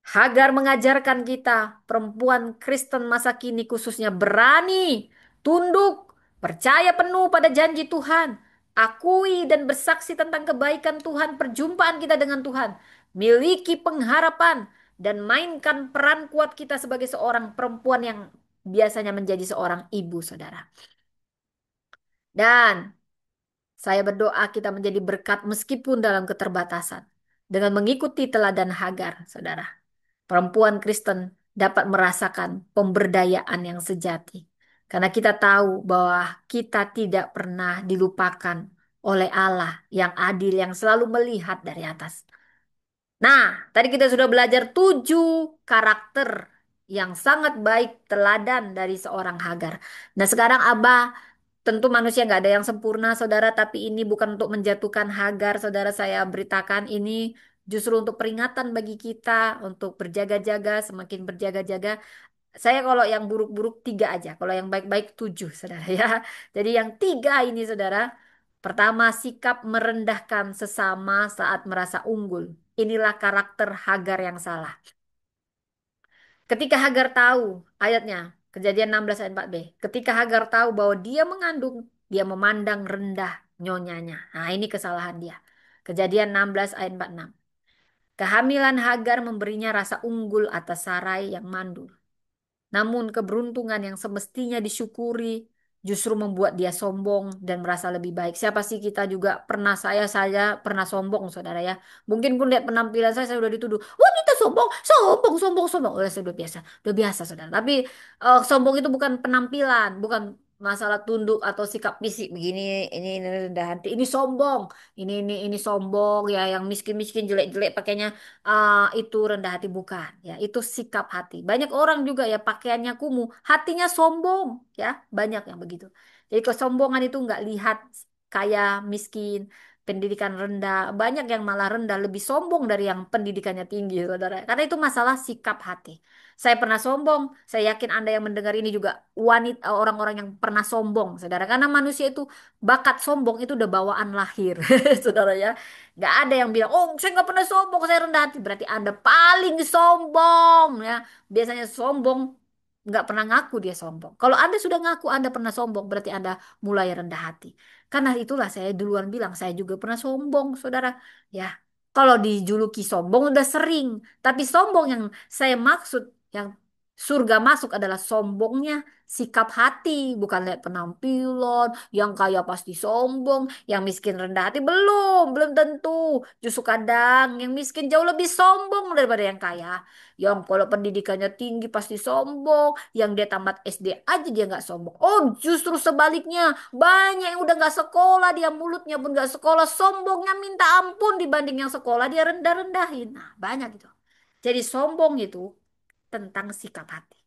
Speaker 2: Hagar mengajarkan kita, perempuan Kristen masa kini khususnya berani, tunduk, percaya penuh pada janji Tuhan, akui dan bersaksi tentang kebaikan Tuhan, perjumpaan kita dengan Tuhan, miliki pengharapan, dan mainkan peran kuat kita sebagai seorang perempuan yang biasanya menjadi seorang ibu, saudara. Dan saya berdoa kita menjadi berkat meskipun dalam keterbatasan. Dengan mengikuti teladan Hagar, saudara. Perempuan Kristen dapat merasakan pemberdayaan yang sejati. Karena kita tahu bahwa kita tidak pernah dilupakan oleh Allah yang adil, yang selalu melihat dari atas. Nah, tadi kita sudah belajar 7 karakter yang sangat baik teladan dari seorang Hagar. Nah, sekarang Abah, tentu manusia nggak ada yang sempurna, saudara, tapi ini bukan untuk menjatuhkan Hagar, saudara. Saya beritakan ini justru untuk peringatan bagi kita, untuk berjaga-jaga, semakin berjaga-jaga. Saya kalau yang buruk-buruk 3 aja, kalau yang baik-baik 7, saudara ya. Jadi yang 3 ini, saudara. Pertama, sikap merendahkan sesama saat merasa unggul. Inilah karakter Hagar yang salah. Ketika Hagar tahu, ayatnya, Kejadian 16 ayat 4b. Ketika Hagar tahu bahwa dia mengandung, dia memandang rendah nyonyanya. Nah, ini kesalahan dia. Kejadian 16 ayat 46. Kehamilan Hagar memberinya rasa unggul atas Sarai yang mandul. Namun keberuntungan yang semestinya disyukuri justru membuat dia sombong dan merasa lebih baik. Siapa sih kita juga pernah, saya pernah sombong, saudara ya. Mungkin pun lihat penampilan saya sudah dituduh, wanita sombong, sombong, sombong, sombong. Oleh saya udah biasa, saudara. Tapi sombong itu bukan penampilan, bukan masalah tunduk atau sikap fisik begini, ini rendah hati. Ini sombong, ini sombong ya, yang miskin-miskin jelek-jelek pakainya itu rendah hati, bukan ya, itu sikap hati. Banyak orang juga ya pakaiannya kumuh, hatinya sombong ya, banyak yang begitu. Jadi kesombongan itu nggak lihat kaya miskin, pendidikan rendah, banyak yang malah rendah lebih sombong dari yang pendidikannya tinggi, saudara, karena itu masalah sikap hati. Saya pernah sombong, saya yakin Anda yang mendengar ini juga wanita, orang-orang yang pernah sombong, saudara, karena manusia itu bakat sombong itu udah bawaan lahir, saudara ya. Gak ada yang bilang, oh saya nggak pernah sombong, saya rendah hati. Berarti Anda paling sombong ya. Biasanya sombong nggak pernah ngaku dia sombong. Kalau Anda sudah ngaku Anda pernah sombong, berarti Anda mulai rendah hati. Karena itulah saya duluan bilang, saya juga pernah sombong, saudara. Ya, kalau dijuluki sombong udah sering. Tapi sombong yang saya maksud, yang Surga masuk adalah sombongnya sikap hati, bukan lihat penampilan, yang kaya pasti sombong, yang miskin rendah hati belum tentu. Justru kadang yang miskin jauh lebih sombong daripada yang kaya. Yang kalau pendidikannya tinggi pasti sombong, yang dia tamat SD aja dia nggak sombong. Oh, justru sebaliknya, banyak yang udah nggak sekolah, dia mulutnya pun nggak sekolah, sombongnya minta ampun dibanding yang sekolah dia rendah-rendahin. Nah, banyak gitu. Jadi sombong itu tentang sikap hati.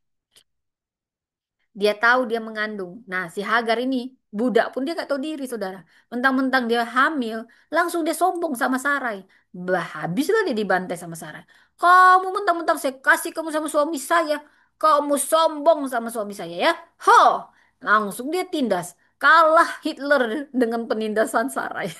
Speaker 2: Dia tahu dia mengandung. Nah, si Hagar ini budak pun dia gak tahu diri, saudara. Mentang-mentang dia hamil, langsung dia sombong sama Sarai. Bah, habislah dia dibantai sama Sarai. Kamu mentang-mentang saya kasih kamu sama suami saya, kamu sombong sama suami saya ya. Ho, langsung dia tindas. Kalah Hitler dengan penindasan Sarai.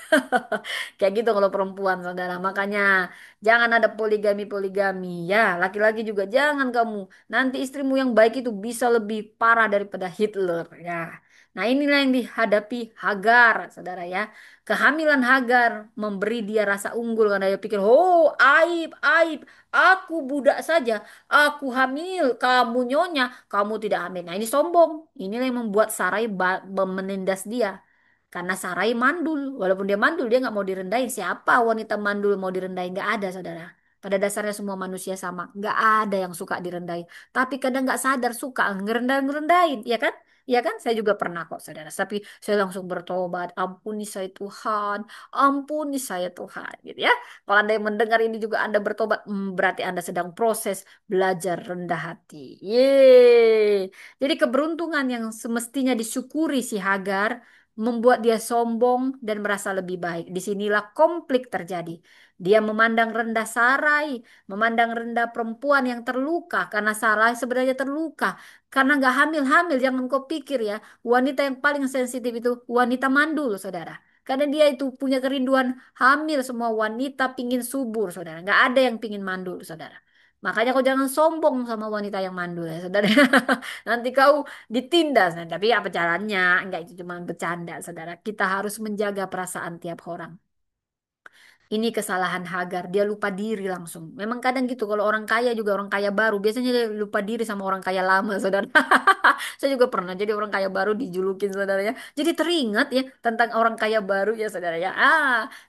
Speaker 2: Kayak gitu kalau perempuan, saudara. Makanya jangan ada poligami-poligami. Ya, laki-laki juga jangan kamu. Nanti istrimu yang baik itu bisa lebih parah daripada Hitler. Ya. Nah, inilah yang dihadapi Hagar, saudara ya. Kehamilan Hagar memberi dia rasa unggul karena dia pikir, oh aib, aib. Aku budak saja, aku hamil, kamu nyonya, kamu tidak hamil. Nah, ini sombong. Inilah yang membuat Sarai menindas dia. Karena Sarai mandul. Walaupun dia mandul, dia nggak mau direndahin. Siapa wanita mandul mau direndahin? Nggak ada, saudara. Pada dasarnya semua manusia sama. Nggak ada yang suka direndahin. Tapi kadang nggak sadar suka ngerendahin. Iya kan? Iya kan? Saya juga pernah kok, saudara. Tapi saya langsung bertobat. Ampuni saya Tuhan. Ampuni saya Tuhan. Gitu ya. Kalau Anda yang mendengar ini juga Anda bertobat. Berarti Anda sedang proses belajar rendah hati. Yeay. Jadi keberuntungan yang semestinya disyukuri si Hagar membuat dia sombong dan merasa lebih baik. Disinilah konflik terjadi. Dia memandang rendah Sarai, memandang rendah perempuan yang terluka karena Sarai sebenarnya terluka karena nggak hamil-hamil. Jangan kau pikir ya, wanita yang paling sensitif itu wanita mandul, saudara. Karena dia itu punya kerinduan hamil, semua wanita pingin subur, saudara. Nggak ada yang pingin mandul, saudara. Makanya kau jangan sombong sama wanita yang mandul ya, saudara. Nanti kau ditindas. Nah, tapi apa caranya? Enggak, itu cuma bercanda, saudara. Kita harus menjaga perasaan tiap orang. Ini kesalahan Hagar, dia lupa diri langsung. Memang kadang gitu, kalau orang kaya juga orang kaya baru, biasanya dia lupa diri sama orang kaya lama, saudara. Saya juga pernah jadi orang kaya baru dijulukin, saudara ya. Jadi teringat ya tentang orang kaya baru ya, saudara ya.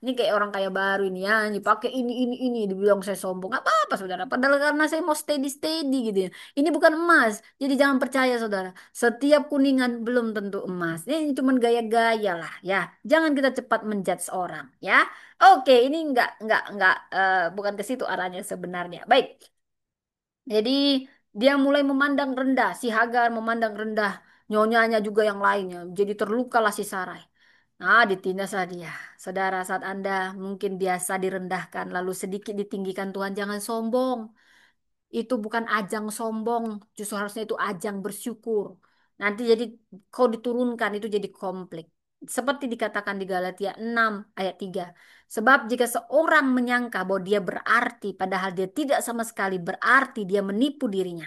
Speaker 2: Ini kayak orang kaya baru ini ya, ini pakai ini, dibilang saya sombong. Apa-apa, saudara. Padahal karena saya mau steady-steady gitu ya. Ini bukan emas, jadi jangan percaya, saudara. Setiap kuningan belum tentu emas. Ini cuma gaya-gaya lah ya. Jangan kita cepat menjudge orang ya. Oke, ini bukan ke situ arahnya sebenarnya. Baik, jadi dia mulai memandang rendah, si Hagar memandang rendah nyonyanya juga yang lainnya. Jadi terlukalah si Sarai. Nah, ditindas dia. Saudara, saat Anda mungkin biasa direndahkan, lalu sedikit ditinggikan Tuhan, jangan sombong. Itu bukan ajang sombong, justru harusnya itu ajang bersyukur. Nanti jadi kau diturunkan itu jadi konflik. Seperti dikatakan di Galatia 6 ayat 3. Sebab jika seorang menyangka bahwa dia berarti padahal dia tidak sama sekali berarti, dia menipu dirinya.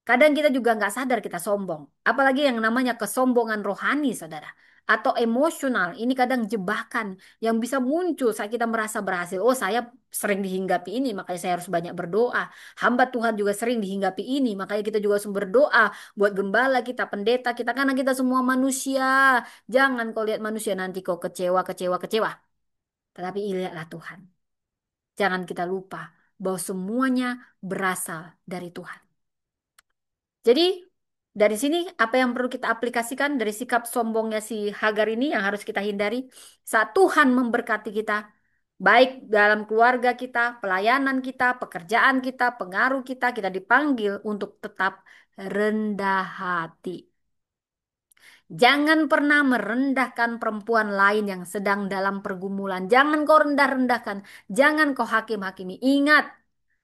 Speaker 2: Kadang kita juga nggak sadar kita sombong. Apalagi yang namanya kesombongan rohani, saudara. Atau emosional. Ini kadang jebakan yang bisa muncul saat kita merasa berhasil. Oh, saya sering dihinggapi ini, makanya saya harus banyak berdoa. Hamba Tuhan juga sering dihinggapi ini, makanya kita juga harus berdoa buat gembala kita, pendeta kita. Karena kita semua manusia. Jangan kau lihat manusia nanti kau kecewa, kecewa, kecewa. Tetapi lihatlah Tuhan. Jangan kita lupa bahwa semuanya berasal dari Tuhan. Jadi dari sini apa yang perlu kita aplikasikan dari sikap sombongnya si Hagar ini yang harus kita hindari saat Tuhan memberkati kita, baik dalam keluarga kita, pelayanan kita, pekerjaan kita, pengaruh kita, kita dipanggil untuk tetap rendah hati. Jangan pernah merendahkan perempuan lain yang sedang dalam pergumulan. Jangan kau rendah-rendahkan. Jangan kau hakim-hakimi. Ingat,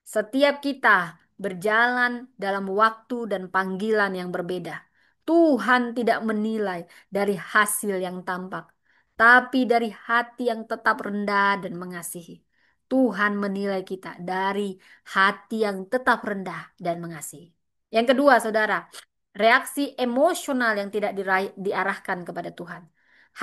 Speaker 2: setiap kita berjalan dalam waktu dan panggilan yang berbeda. Tuhan tidak menilai dari hasil yang tampak, tapi dari hati yang tetap rendah dan mengasihi. Tuhan menilai kita dari hati yang tetap rendah dan mengasihi. Yang kedua, saudara, reaksi emosional yang tidak diarahkan kepada Tuhan.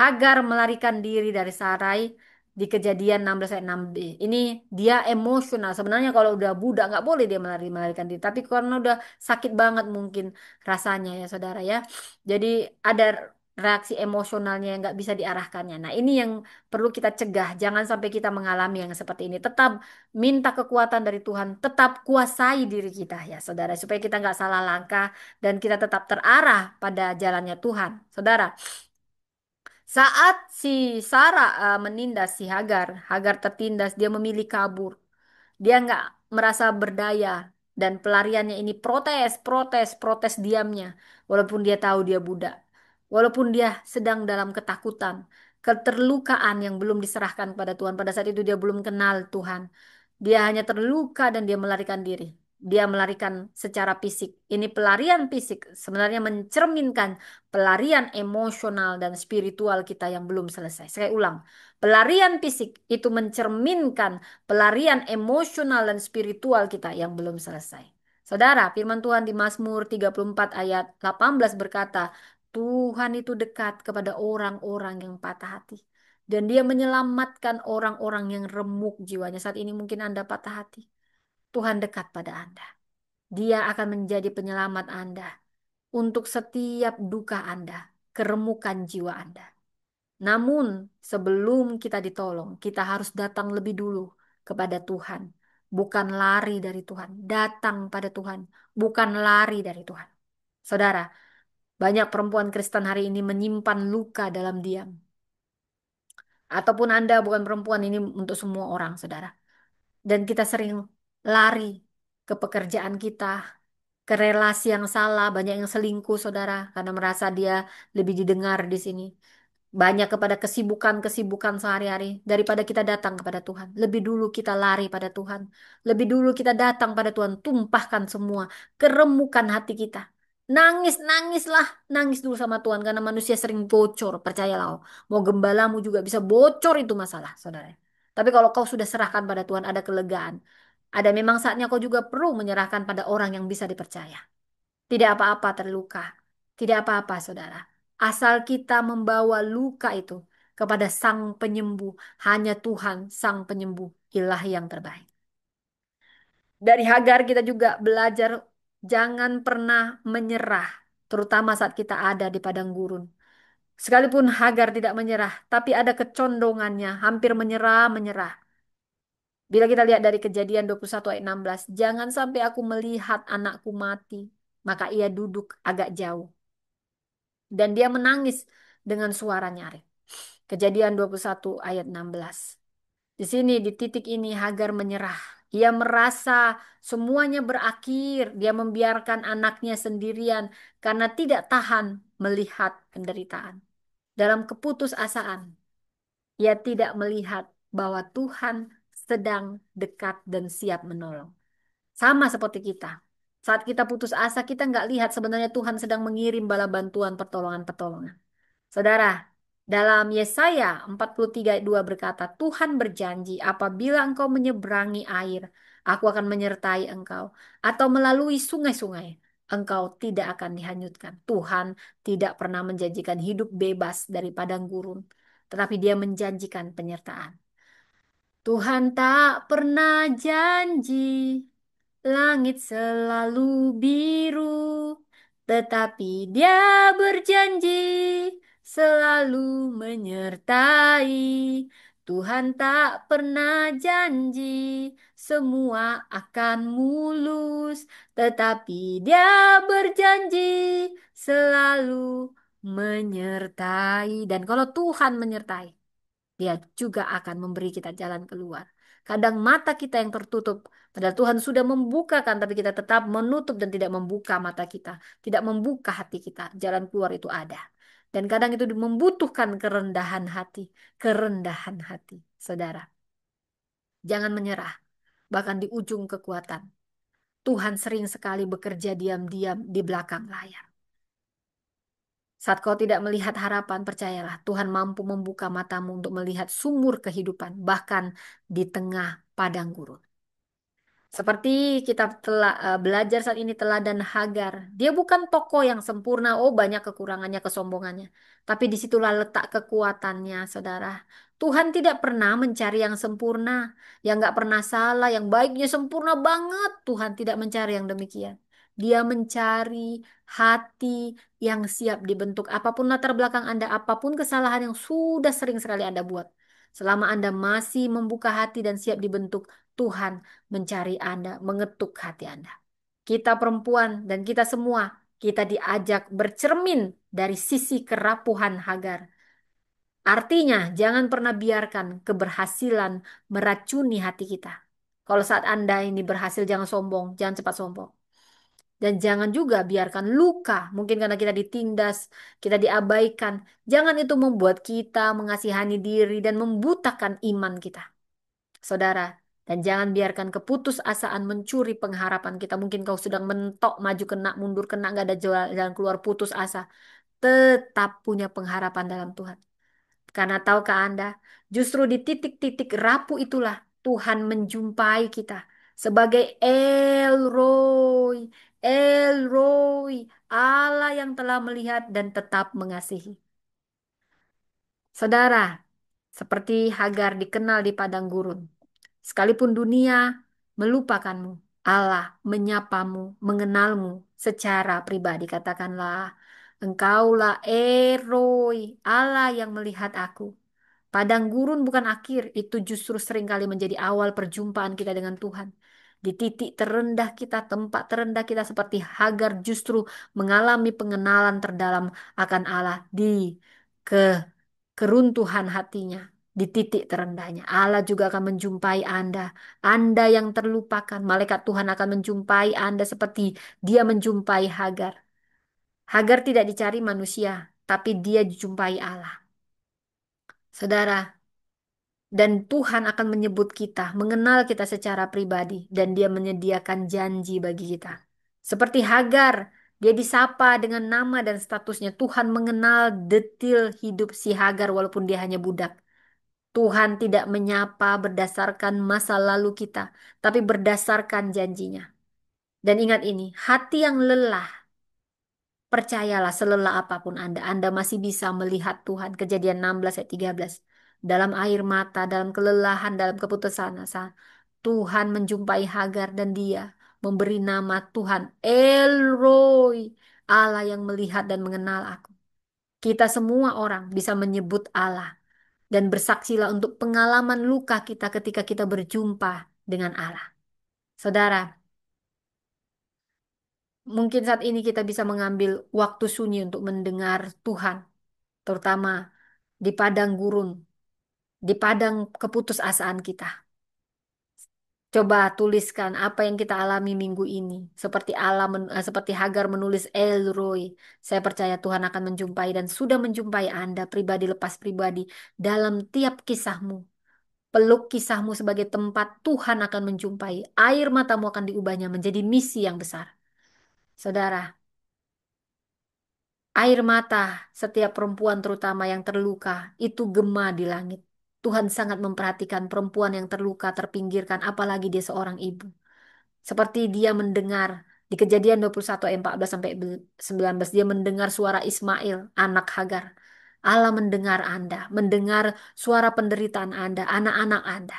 Speaker 2: Hagar melarikan diri dari Sarai
Speaker 1: di Kejadian 16 ayat 6b. Ini dia emosional. Sebenarnya kalau udah budak nggak boleh dia melarikan diri. Tapi karena udah sakit banget mungkin rasanya ya saudara ya. Jadi ada reaksi emosionalnya yang nggak bisa diarahkannya. Nah ini yang perlu kita cegah. Jangan sampai kita mengalami yang seperti ini. Tetap minta kekuatan dari Tuhan. Tetap kuasai diri kita ya saudara. Supaya kita nggak salah langkah dan kita tetap terarah pada jalannya Tuhan. Saudara. Saat si Sarah menindas si Hagar, Hagar tertindas, dia memilih kabur. Dia nggak merasa berdaya dan pelariannya ini protes, protes, protes diamnya, walaupun dia tahu dia budak, walaupun dia sedang dalam ketakutan, keterlukaan yang belum diserahkan pada Tuhan. Pada saat itu dia belum kenal Tuhan. Dia hanya terluka dan dia melarikan diri. Dia melarikan secara fisik. Ini pelarian fisik sebenarnya mencerminkan pelarian emosional dan spiritual kita yang belum selesai. Saya ulang, pelarian fisik itu mencerminkan pelarian emosional dan spiritual kita yang belum selesai. Saudara, firman Tuhan di Mazmur 34 ayat 18 berkata, Tuhan itu dekat kepada orang-orang yang patah hati. Dan dia menyelamatkan orang-orang yang remuk jiwanya. Saat ini mungkin Anda patah hati. Tuhan dekat pada Anda. Dia akan menjadi penyelamat Anda untuk setiap duka Anda, keremukan jiwa Anda. Namun, sebelum kita ditolong, kita harus datang lebih dulu kepada Tuhan. Bukan lari dari Tuhan, datang pada Tuhan, bukan lari dari Tuhan. Saudara, banyak perempuan Kristen hari ini menyimpan luka dalam diam. Ataupun Anda bukan perempuan, ini untuk semua orang, saudara. Dan kita sering lari ke pekerjaan kita, ke relasi yang salah, banyak yang selingkuh, saudara, karena merasa dia lebih didengar di sini. Banyak kepada kesibukan-kesibukan sehari-hari daripada kita datang kepada Tuhan. Lebih dulu kita lari pada Tuhan. Lebih dulu kita datang pada Tuhan, tumpahkan semua keremukan hati kita. Nangis, nangislah, nangis dulu sama Tuhan karena manusia sering bocor, percayalah. Mau gembalamu juga bisa bocor itu masalah, saudara. Tapi kalau kau sudah serahkan pada Tuhan, ada kelegaan. Ada memang saatnya kau juga perlu menyerahkan pada orang yang bisa dipercaya. Tidak apa-apa terluka. Tidak apa-apa, saudara. Asal kita membawa luka itu kepada Sang Penyembuh. Hanya Tuhan, Sang Penyembuh, ilahi yang terbaik. Dari Hagar kita juga belajar jangan pernah menyerah. Terutama saat kita ada di padang gurun. Sekalipun Hagar tidak menyerah, tapi ada kecondongannya, hampir menyerah, menyerah. Bila kita lihat dari Kejadian 21 ayat 16, jangan sampai aku melihat anakku mati. Maka ia duduk agak jauh. Dan dia menangis dengan suara nyaring. Kejadian 21 ayat 16. Di sini di titik ini Hagar menyerah. Ia merasa semuanya berakhir. Dia membiarkan anaknya sendirian karena tidak tahan melihat penderitaan. Dalam keputusasaan, ia tidak melihat bahwa Tuhan sedang dekat dan siap menolong. Sama seperti kita. Saat kita putus asa, kita nggak lihat sebenarnya Tuhan sedang mengirim bala bantuan pertolongan-pertolongan. Saudara, dalam Yesaya 43 ayat 2 berkata, Tuhan berjanji apabila engkau menyeberangi air, aku akan menyertai engkau. Atau melalui sungai-sungai, engkau tidak akan dihanyutkan. Tuhan tidak pernah menjanjikan hidup bebas dari padang gurun, tetapi dia menjanjikan penyertaan. Tuhan tak pernah janji langit selalu biru, tetapi Dia berjanji selalu menyertai. Tuhan tak pernah janji semua akan mulus, tetapi Dia berjanji selalu menyertai. Dan kalau Tuhan menyertai, dia juga akan memberi kita jalan keluar. Kadang mata kita yang tertutup, padahal Tuhan sudah membukakan, tapi kita tetap menutup dan tidak membuka mata kita, tidak membuka hati kita. Jalan keluar itu ada. Dan kadang itu membutuhkan kerendahan hati, kerendahan hati. Saudara, jangan menyerah, bahkan di ujung kekuatan. Tuhan sering sekali bekerja diam-diam di belakang layar. Saat kau tidak melihat harapan, percayalah, Tuhan mampu membuka matamu untuk melihat sumur kehidupan, bahkan di tengah padang gurun. Seperti kita telah belajar saat ini teladan Hagar. Dia bukan tokoh yang sempurna, oh banyak kekurangannya, kesombongannya. Tapi disitulah letak kekuatannya, saudara.
Speaker 2: Tuhan tidak pernah mencari yang sempurna, yang nggak pernah salah, yang baiknya sempurna banget. Tuhan tidak mencari yang demikian. Dia mencari hati yang siap dibentuk. Apapun latar belakang Anda, apapun kesalahan yang sudah sering sekali Anda buat. Selama Anda masih membuka hati dan siap dibentuk, Tuhan mencari Anda, mengetuk hati Anda. Kita perempuan dan kita semua, kita diajak bercermin dari sisi kerapuhan Hagar. Artinya, jangan pernah biarkan keberhasilan meracuni hati kita. Kalau saat Anda ini berhasil, jangan sombong, jangan cepat sombong. Dan jangan juga biarkan luka, mungkin karena kita ditindas, kita diabaikan. Jangan itu membuat kita mengasihani diri dan membutakan iman kita, saudara. Dan jangan biarkan keputusasaan mencuri pengharapan kita. Mungkin kau sedang mentok, maju kena, mundur kena, nggak ada jalan keluar, putus asa. Tetap punya pengharapan dalam Tuhan. Karena tahukah Anda, justru di titik-titik rapuh itulah Tuhan menjumpai kita sebagai El Roy, El Roy, Allah yang telah melihat dan tetap mengasihi. Saudara, seperti Hagar dikenal di padang gurun, sekalipun dunia melupakanmu, Allah menyapamu, mengenalmu secara pribadi. Katakanlah, Engkaulah Eroi, Allah yang melihat aku. Padang gurun bukan akhir, itu justru seringkali menjadi awal perjumpaan kita dengan Tuhan. Di titik terendah kita, tempat terendah kita seperti Hagar justru mengalami pengenalan terdalam akan Allah di ke keruntuhan hatinya. Di titik terendahnya, Allah juga akan menjumpai Anda. Anda yang terlupakan, malaikat Tuhan akan menjumpai Anda seperti dia menjumpai Hagar. Hagar tidak dicari manusia, tapi dia dijumpai Allah. Saudara, dan Tuhan akan menyebut kita, mengenal kita secara pribadi, dan Dia menyediakan janji bagi kita. Seperti Hagar, dia disapa dengan nama dan statusnya. Tuhan mengenal detil hidup si Hagar walaupun dia hanya budak. Tuhan tidak menyapa berdasarkan masa lalu kita, tapi berdasarkan janjinya. Dan ingat ini, hati yang lelah, percayalah selelah apapun Anda masih bisa melihat Tuhan. Kejadian 16 ayat 13. Dalam air mata, dalam kelelahan, dalam keputusan asa, Tuhan menjumpai Hagar dan dia memberi nama Tuhan El Roy, Allah yang melihat dan mengenal aku. Kita semua orang bisa menyebut Allah dan bersaksilah untuk pengalaman luka kita ketika kita berjumpa dengan Allah. Saudara, mungkin saat ini kita bisa mengambil waktu sunyi untuk mendengar Tuhan, terutama di padang gurun, di padang keputusasaan kita. Coba tuliskan apa yang kita alami minggu ini. Seperti Hagar menulis Elroy. Saya percaya Tuhan akan menjumpai dan sudah menjumpai Anda pribadi lepas pribadi dalam tiap kisahmu. Peluk kisahmu sebagai tempat Tuhan akan menjumpai. Air matamu akan diubahnya menjadi misi yang besar. Saudara, air mata setiap perempuan terutama yang terluka itu gema di langit. Tuhan sangat memperhatikan perempuan yang terluka, terpinggirkan, apalagi dia seorang ibu. Seperti dia mendengar di Kejadian 21 ayat 14 sampai 19, dia mendengar suara Ismail, anak Hagar. Allah mendengar Anda, mendengar suara penderitaan Anda, anak-anak Anda.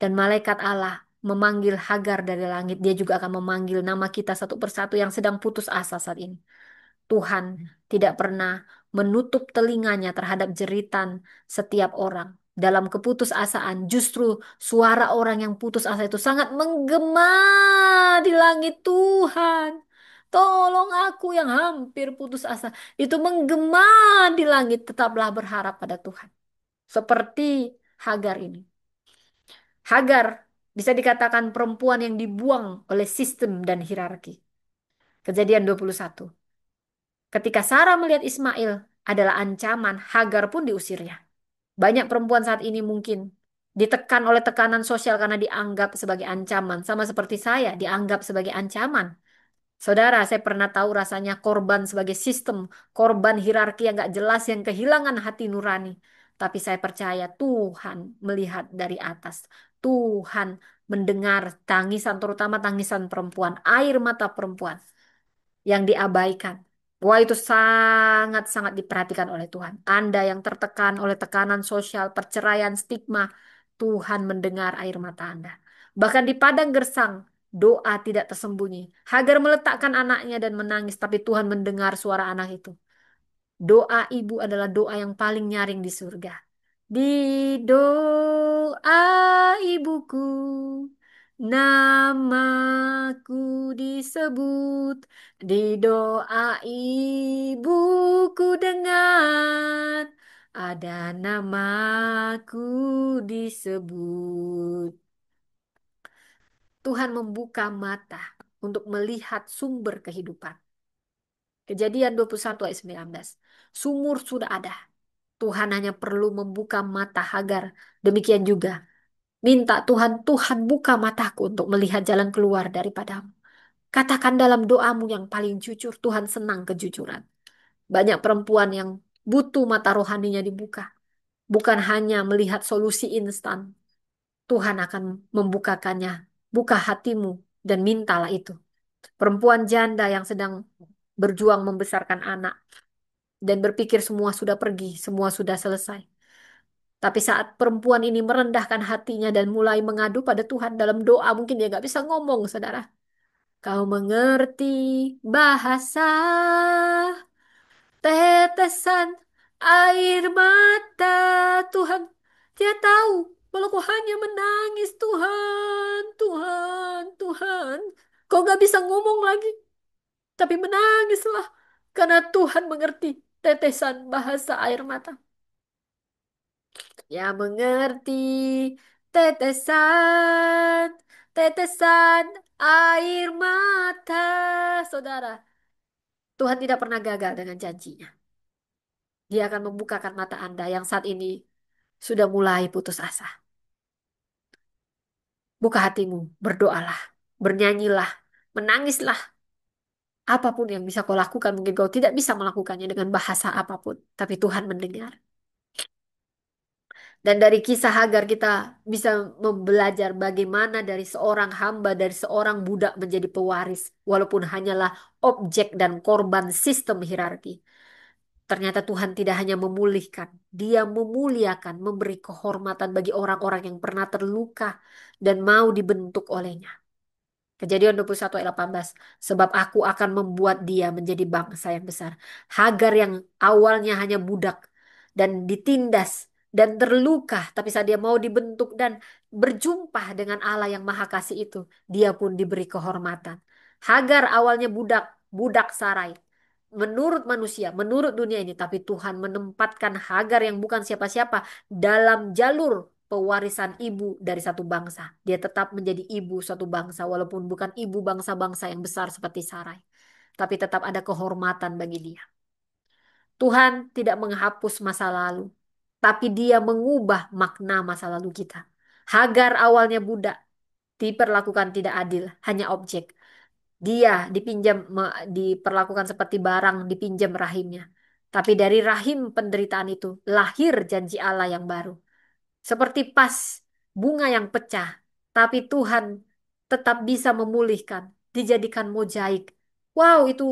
Speaker 2: Dan malaikat Allah memanggil Hagar dari langit. Dia juga akan memanggil nama kita satu persatu yang sedang putus asa saat ini. Tuhan tidak pernah menutup telinganya terhadap jeritan setiap orang. Dalam keputusasaan, justru suara orang yang putus asa itu sangat menggema di langit. Tuhan, tolong aku yang hampir putus asa. Itu menggema di langit, tetaplah berharap pada Tuhan. Seperti Hagar ini. Hagar bisa dikatakan perempuan yang dibuang oleh sistem dan hierarki. Kejadian 21. Ketika Sarah melihat Ismail adalah ancaman, Hagar pun diusirnya. Banyak perempuan saat ini mungkin ditekan oleh tekanan sosial karena dianggap sebagai ancaman. Sama seperti saya, dianggap sebagai ancaman. Saudara, saya pernah tahu rasanya korban sebagai sistem, korban hierarki yang gak jelas, yang kehilangan hati nurani. Tapi saya percaya Tuhan melihat dari atas. Tuhan mendengar tangisan, terutama tangisan perempuan, air mata perempuan yang diabaikan. Wah, itu sangat-sangat diperhatikan oleh Tuhan. Anda yang tertekan oleh tekanan sosial, perceraian, stigma, Tuhan mendengar air mata Anda. Bahkan di padang gersang, doa tidak tersembunyi. Hagar meletakkan anaknya dan menangis, tapi Tuhan mendengar suara anak itu. Doa ibu adalah doa yang paling nyaring di surga. Di doa ibuku, namaku disebut. Di doa ibuku dengar, ada namaku disebut. Tuhan membuka mata untuk melihat sumber kehidupan. Kejadian 21 ayat 19. Sumur sudah ada. Tuhan hanya perlu membuka mata Hagar. Demikian juga. Minta Tuhan, Tuhan buka mataku untuk melihat jalan keluar daripadamu. Katakan dalam doamu yang paling jujur, Tuhan senang kejujuran. Banyak perempuan yang butuh mata rohaninya dibuka. Bukan hanya melihat solusi instan. Tuhan akan membukakannya. Buka hatimu dan mintalah itu. Perempuan janda yang sedang berjuang membesarkan anak dan berpikir semua sudah pergi, semua sudah selesai. Tapi saat perempuan ini merendahkan hatinya dan mulai mengadu pada Tuhan dalam doa, mungkin dia nggak bisa ngomong, saudara. Kau mengerti bahasa tetesan air mata Tuhan. Dia tahu kalau kau hanya menangis, Tuhan, Tuhan, Tuhan. Kau nggak bisa ngomong lagi, tapi menangislah. Karena Tuhan mengerti tetesan bahasa air mata. Ya mengerti tetesan, tetesan air mata. Saudara, Tuhan tidak pernah gagal dengan janjinya. Dia akan membukakan mata Anda yang saat ini sudah mulai putus asa. Buka hatimu, berdoalah, bernyanyilah, menangislah. Apapun yang bisa kau lakukan, mungkin kau tidak bisa melakukannya dengan bahasa apapun. Tapi Tuhan mendengar. Dan dari kisah Hagar kita bisa belajar bagaimana dari seorang hamba, dari seorang budak menjadi pewaris. Walaupun hanyalah objek dan korban sistem hierarki. Ternyata Tuhan tidak hanya memulihkan, Dia memuliakan, memberi kehormatan bagi orang-orang yang pernah terluka dan mau dibentuk olehnya. Kejadian 21 ayat 18. Sebab aku akan membuat dia menjadi bangsa yang besar. Hagar yang awalnya hanya budak dan ditindas dan terluka. Tapi saat dia mau dibentuk dan berjumpa dengan Allah yang Maha Kasih itu. Dia pun diberi kehormatan. Hagar awalnya budak, budak Sarai. Menurut manusia, menurut dunia ini. Tapi Tuhan menempatkan Hagar yang bukan siapa-siapa dalam jalur pewarisan ibu dari satu bangsa. Dia tetap menjadi ibu suatu bangsa walaupun bukan ibu bangsa-bangsa yang besar seperti Sarai. Tapi tetap ada kehormatan bagi dia. Tuhan tidak menghapus masa lalu, tapi dia mengubah makna masa lalu kita. Hagar awalnya budak, diperlakukan tidak adil, hanya objek. Dia diperlakukan seperti barang, dipinjam rahimnya. Tapi dari rahim penderitaan itu lahir janji Allah yang baru. Seperti pas bunga yang pecah, tapi Tuhan tetap bisa memulihkan, dijadikan mozaik. Wow, itu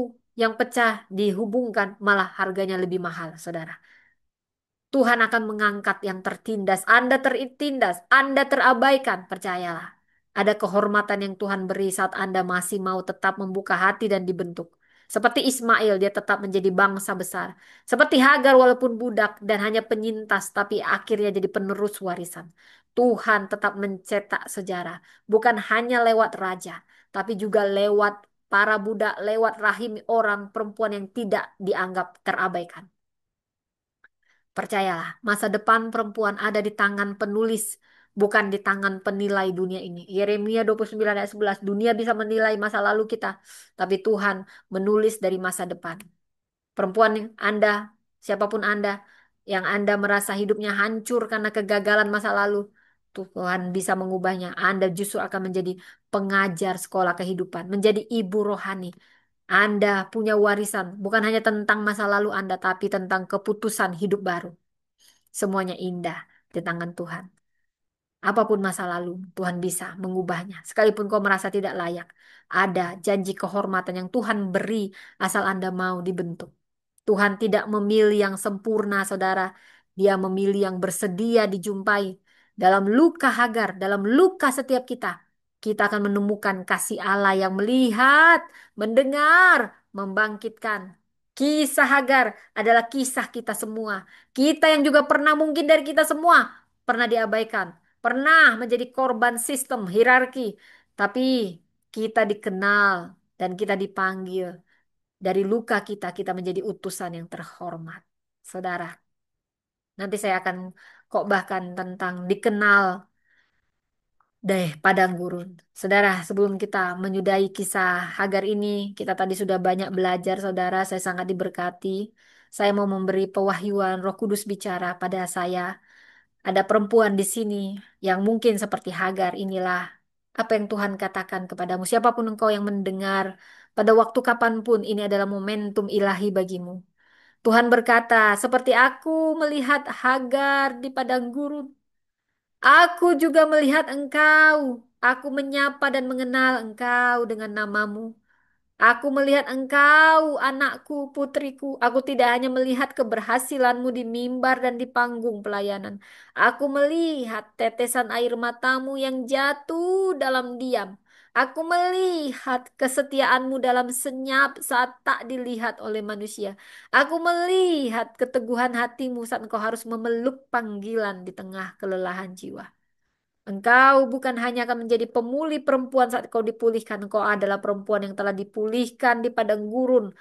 Speaker 2: yang pecah dihubungkan malah harganya lebih mahal, saudara. Tuhan akan mengangkat yang tertindas. Anda tertindas, Anda terabaikan, percayalah. Ada kehormatan yang Tuhan beri saat Anda masih mau tetap membuka hati dan dibentuk. Seperti Ismail, dia tetap menjadi bangsa besar. Seperti Hagar walaupun budak dan hanya penyintas, tapi akhirnya jadi penerus warisan. Tuhan tetap mencetak sejarah. Bukan hanya lewat raja, tapi juga lewat para budak, lewat rahim orang perempuan yang tidak dianggap terabaikan. Percayalah, masa depan perempuan ada di tangan penulis, bukan di tangan penilai dunia ini. Yeremia 29 ayat 11, dunia bisa menilai masa lalu kita, tapi Tuhan menulis dari masa depan. Perempuan yang Anda, siapapun Anda, yang Anda merasa hidupnya hancur karena kegagalan masa lalu, Tuhan bisa mengubahnya. Anda justru akan menjadi pengajar sekolah kehidupan, menjadi ibu rohani. Anda punya warisan, bukan hanya tentang masa lalu Anda, tapi tentang keputusan hidup baru. Semuanya indah di tangan Tuhan. Apapun masa lalu, Tuhan bisa mengubahnya. Sekalipun kau merasa tidak layak, ada janji kehormatan yang Tuhan beri asal Anda mau dibentuk. Tuhan tidak memilih yang sempurna, saudara. Dia memilih yang bersedia dijumpai. Dalam luka Hagar, dalam luka setiap kita akan menemukan kasih Allah yang melihat, mendengar, membangkitkan. Kisah Hagar adalah kisah kita semua. Kita yang juga pernah mungkin dari kita semua pernah diabaikan, pernah menjadi korban sistem hierarki, tapi kita dikenal dan kita dipanggil. Dari luka kita menjadi utusan yang terhormat. Saudara, nanti saya akan kok bahkan tentang dikenal deh padang gurun. Saudara, sebelum kita menyudahi kisah Hagar ini, kita tadi sudah banyak belajar, saudara. Saya sangat diberkati. Saya mau memberi pewahyuan, Roh Kudus bicara pada saya. Ada perempuan di sini yang mungkin seperti Hagar. Inilah apa yang Tuhan katakan kepadamu. Siapapun engkau yang mendengar, pada waktu kapanpun ini adalah momentum ilahi bagimu. Tuhan berkata, seperti aku melihat Hagar di padang gurun, aku juga melihat engkau. Aku menyapa dan mengenal engkau dengan namamu. Aku melihat engkau, anakku, putriku. Aku tidak hanya melihat keberhasilanmu di mimbar dan di panggung pelayanan. Aku melihat tetesan air matamu yang jatuh dalam diam. Aku melihat kesetiaanmu dalam senyap saat tak dilihat oleh manusia. Aku melihat keteguhan hatimu saat engkau harus memeluk panggilan di tengah kelelahan jiwa. Engkau bukan hanya akan menjadi pemulih perempuan saat kau dipulihkan. Engkau adalah perempuan yang telah dipulihkan di padang gurun.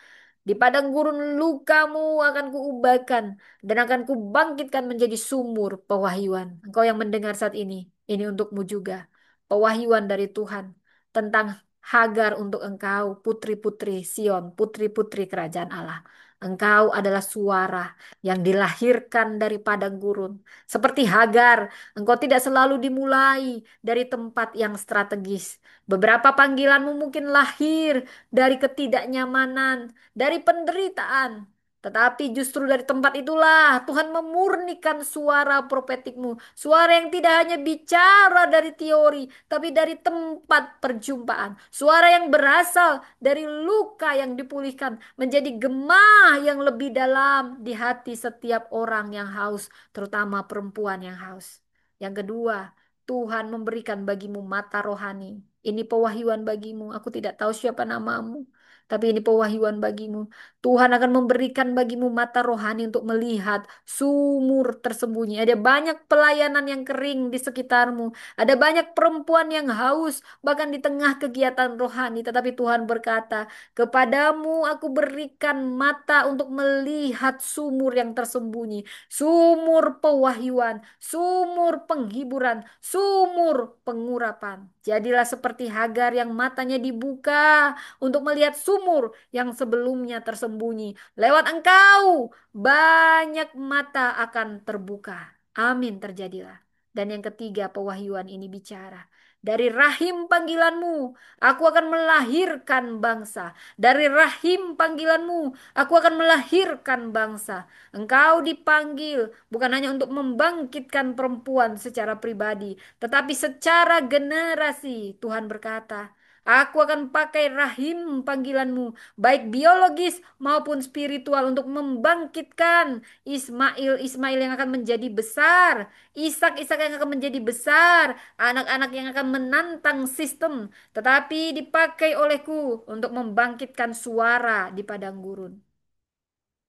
Speaker 2: Di padang gurun lukamu akan kuubahkan dan akan kubangkitkan menjadi sumur pewahyuan. Engkau yang mendengar saat ini untukmu juga. Pewahyuan dari Tuhan tentang Hagar untuk engkau, putri-putri Sion, putri-putri kerajaan Allah. Engkau adalah suara yang dilahirkan dari padang gurun. Seperti Hagar, engkau tidak selalu dimulai dari tempat yang strategis. Beberapa panggilanmu mungkin lahir dari ketidaknyamanan, dari penderitaan. Tetapi justru dari tempat itulah Tuhan memurnikan suara profetikmu. Suara yang tidak hanya bicara dari teori, tapi dari tempat perjumpaan. Suara yang berasal dari luka yang dipulihkan menjadi gemah yang lebih dalam di hati setiap orang yang haus, terutama perempuan yang haus. Yang kedua, Tuhan memberikan bagimu mata rohani. Ini pewahyuan bagimu. Aku tidak tahu siapa namamu, tapi ini pewahyuan bagimu. Tuhan akan memberikan bagimu mata rohani untuk melihat sumur tersembunyi. Ada banyak pelayanan yang kering di sekitarmu. Ada banyak perempuan yang haus, bahkan di tengah kegiatan rohani. Tetapi Tuhan berkata, kepadamu aku berikan mata untuk melihat sumur yang tersembunyi. Sumur pewahyuan, sumur penghiburan, sumur pengurapan. Jadilah seperti Hagar yang matanya dibuka untuk melihat sumur yang sebelumnya tersembunyi. Lewat engkau, banyak mata akan terbuka. Amin, terjadilah. Dan yang ketiga, pewahyuan ini bicara. Dari rahim panggilanmu, aku akan melahirkan bangsa. Dari rahim panggilanmu, aku akan melahirkan bangsa. Engkau dipanggil bukan hanya untuk membangkitkan perempuan secara pribadi, tetapi secara generasi. Tuhan berkata, aku akan pakai rahim panggilanmu, baik biologis maupun spiritual untuk membangkitkan Ismail yang akan menjadi besar, Ishak yang akan menjadi besar, anak-anak yang akan menantang sistem, tetapi dipakai olehku untuk membangkitkan suara di padang gurun.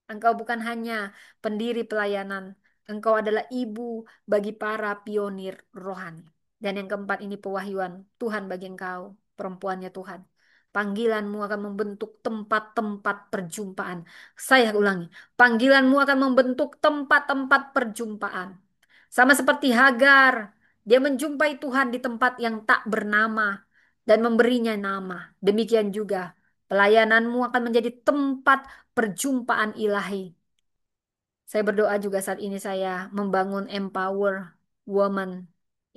Speaker 2: Engkau bukan hanya pendiri pelayanan, engkau adalah ibu bagi para pionir rohani. Dan yang keempat ini pewahyuan Tuhan bagi engkau, perempuannya Tuhan. Panggilanmu akan membentuk tempat-tempat perjumpaan. Saya ulangi, panggilanmu akan membentuk tempat-tempat perjumpaan. Sama seperti Hagar, dia menjumpai Tuhan di tempat yang tak bernama dan memberinya nama. Demikian juga pelayananmu akan menjadi tempat perjumpaan ilahi. Saya berdoa juga saat ini saya membangun Empower Woman.